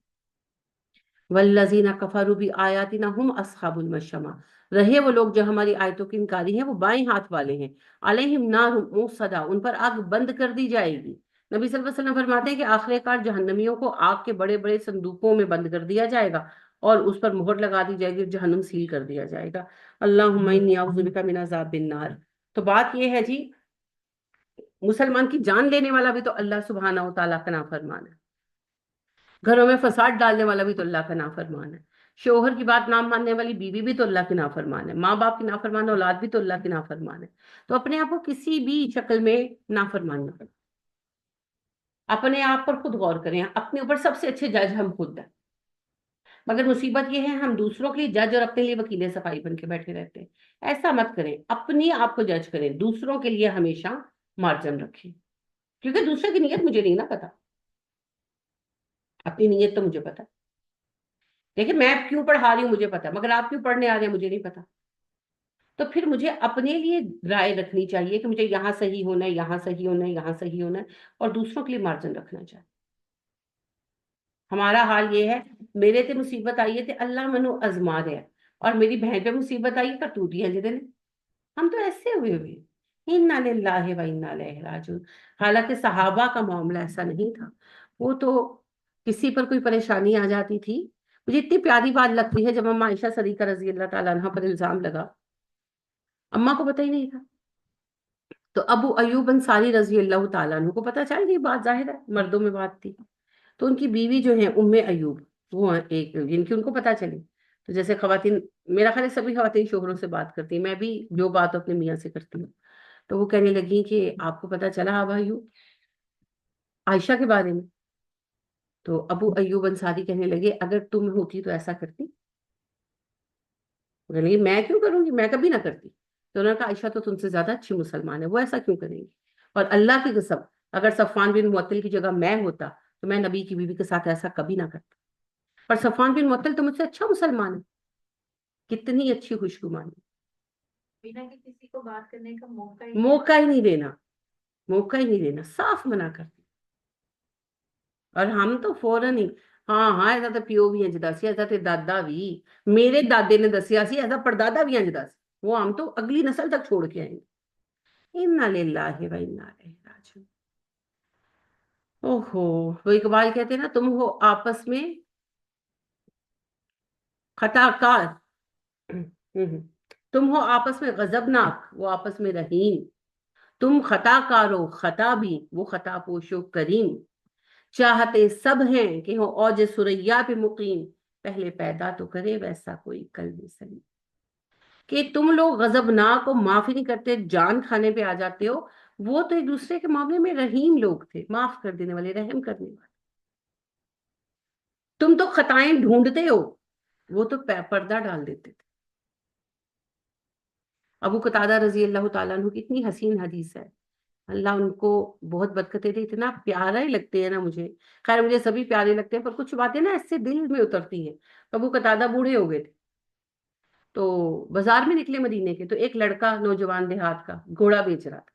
والذین کفروا بآیاتنا هم اصحاب المشأمہ، رہے وہ لوگ جو ہماری آیتوں کے انکاری ہیں وہ بائیں ہاتھ والے ہیں. علیہم نار موصدہ، ان پر آگ بند کر دی جائے گی. نبی صلی اللہ علیہ وسلم فرماتے ہیں کہ آخر کار جہنمیوں کو آگ کے بڑے بڑے صندوقوں میں بند کر دیا جائے گا اور اس پر مہر لگا دی جائے گی، جہنم سیل کر دیا جائے گا. اللہم انی اعوذ بک من عذاب النار. تو بات یہ ہے جی، مسلمان کی جان لینے والا بھی تو اللہ سبحانہ و تعالیٰ کا نافرمان ہے، گھروں میں فساد ڈالنے والا بھی تو اللہ کا نافرمان ہے، شوہر کی بات نہ ماننے والی بیوی بھی تو اللہ کی نافرمان ہے، ماں باپ کی نافرمان اولاد بھی تو اللہ کی نافرمان ہے. تو اپنے آپ کو کسی بھی شکل میں نافرمان نہ کریں. اپنے آپ پر خود غور کریں، اپنے اوپر سب سے اچھے جج ہم خود ہیں. مگر مصیبت یہ ہے ہم دوسروں کے لیے جج اور اپنے لیے وکیل صفائی بن کے بیٹھے رہتے ہیں. ایسا مت کریں، اپنی آپ کو جج کریں، دوسروں کے لیے ہمیشہ مارجن رکھیں. کیونکہ دوسرے کی نیت مجھے نہیں نا پتا، اپنی نیت تو مجھے پتا. دیکھیں میں کیوں پڑھا رہی ہوں مجھے پتا، مگر آپ کیوں پڑھنے آ رہے ہیں مجھے نہیں پتا. تو پھر مجھے اپنے لیے رائے رکھنی چاہیے کہ مجھے یہاں صحیح ہونا ہے، یہاں صحیح ہونا ہے، یہاں صحیح ہونا ہے، اور دوسروں کے لیے مارجن رکھنا چاہیے. ہمارا حال یہ ہے، میرے تے مصیبت آئی ہے تے اللہ منو ازما دے، اور میری بہن پہ مصیبت آئی کر ٹوٹی ہے جدے نے. ہم تو ایسے ہوئے ہوئے انا للہ و انا الیہ راجعون. حالانکہ صحابہ کا معاملہ ایسا نہیں تھا. وہ تو کسی پر کوئی پریشانی آ جاتی تھی. مجھے اتنی پیاری بات لگتی ہے جب اما عائشہ صدیقہ رضی اللہ تعالیٰ عنہ پر الزام لگا، اما کو پتہ ہی نہیں تھا. تو ابو ایوب انصاری رضی اللہ تعالیٰ عنہ کو پتہ چل گئی، بات ظاہر ہے مردوں میں بات تھی. تو ان کی بیوی جو ہے ام ایوب، وہ ایک جن کی ان کو پتہ چلی. تو جیسے خواتین، میرا خیال ہے سبھی خواتین شوہروں سے بات کرتی ہیں، میں بھی جو بات اپنے میاں سے کرتی ہوں. تو وہ کہنے لگی کہ آپ کو پتہ چلا ابا ایوب عائشہ کے بارے میں؟ تو ابو ایوب انصاری کہنے لگے اگر تم ہوتی تو ایسا کرتی؟ وہ کہنے لگی میں کیوں کروں گی، میں کبھی نہ کرتی. تو انہوں نے کہا عائشہ تو تم سے زیادہ اچھی مسلمان ہے، وہ ایسا کیوں کریں گی؟ اور اللہ کی قسم اگر صفوان بن معطل کی جگہ میں ہوتا تو میں نبی کی بیوی کے ساتھ ایسا کبھی نہ کرتا. اور صفوان بن معطل تو مجھ سے اچھا مسلمان ہے، کتنی اچھی خوشگمانی. بنا کہ کسی کو بات کرنے کا موقع ہی موقع ہی نہیں دینا، موقع ہی نہیں دینا، صاف منع کر دیا. اور ہم تو فوراً ہی ہاں ہاں ایسا تو پیو بھی انج دسی، ایسا تو دادا بھی، میرے دادے نے دسیا سی، ایسا پردادا بھی انج دس. وہ ہم تو اگلی نسل تک چھوڑ کے آئیں گے. انا للہ و انا الیہ راجعون. اوہو، وہ اقبال کہتے ہیں نا تم ہو آپس میں خطا کار، تم ہو آپس میں غضبناک، وہ آپس میں رحیم. تم خطا کارو خطا بھی، وہ خطا پوشو کریم. چاہتے سب ہیں کہ ہو اوج سریا پہ مقیم، پہلے پیدا تو کرے ویسا کوئی قلب سلیم. کہ تم لوگ غضبناک ہو، معافی نہیں کرتے، جان کھانے پہ آ جاتے ہو. وہ تو ایک دوسرے کے معاملے میں رحیم لوگ تھے، معاف کر دینے والے، رحم کرنے والے. تم تو خطائیں ڈھونڈتے ہو، وہ تو پردہ ڈال دیتے تھے. ابو قتادہ رضی اللہ تعالیٰ عنہ کی اتنی حسین حدیث ہے، اللہ ان کو بہت برکتیں دے، اتنا پیارا ہی لگتے ہیں نا مجھے. خیر مجھے سبھی پیارے لگتے ہیں پر کچھ باتیں نا ایسے دل میں اترتی ہیں. ابو قتادہ بوڑھے ہو گئے تھے تو بازار میں نکلے مدینے کے، تو ایک لڑکا نوجوان دیہات کا گھوڑا بیچ رہا تھا.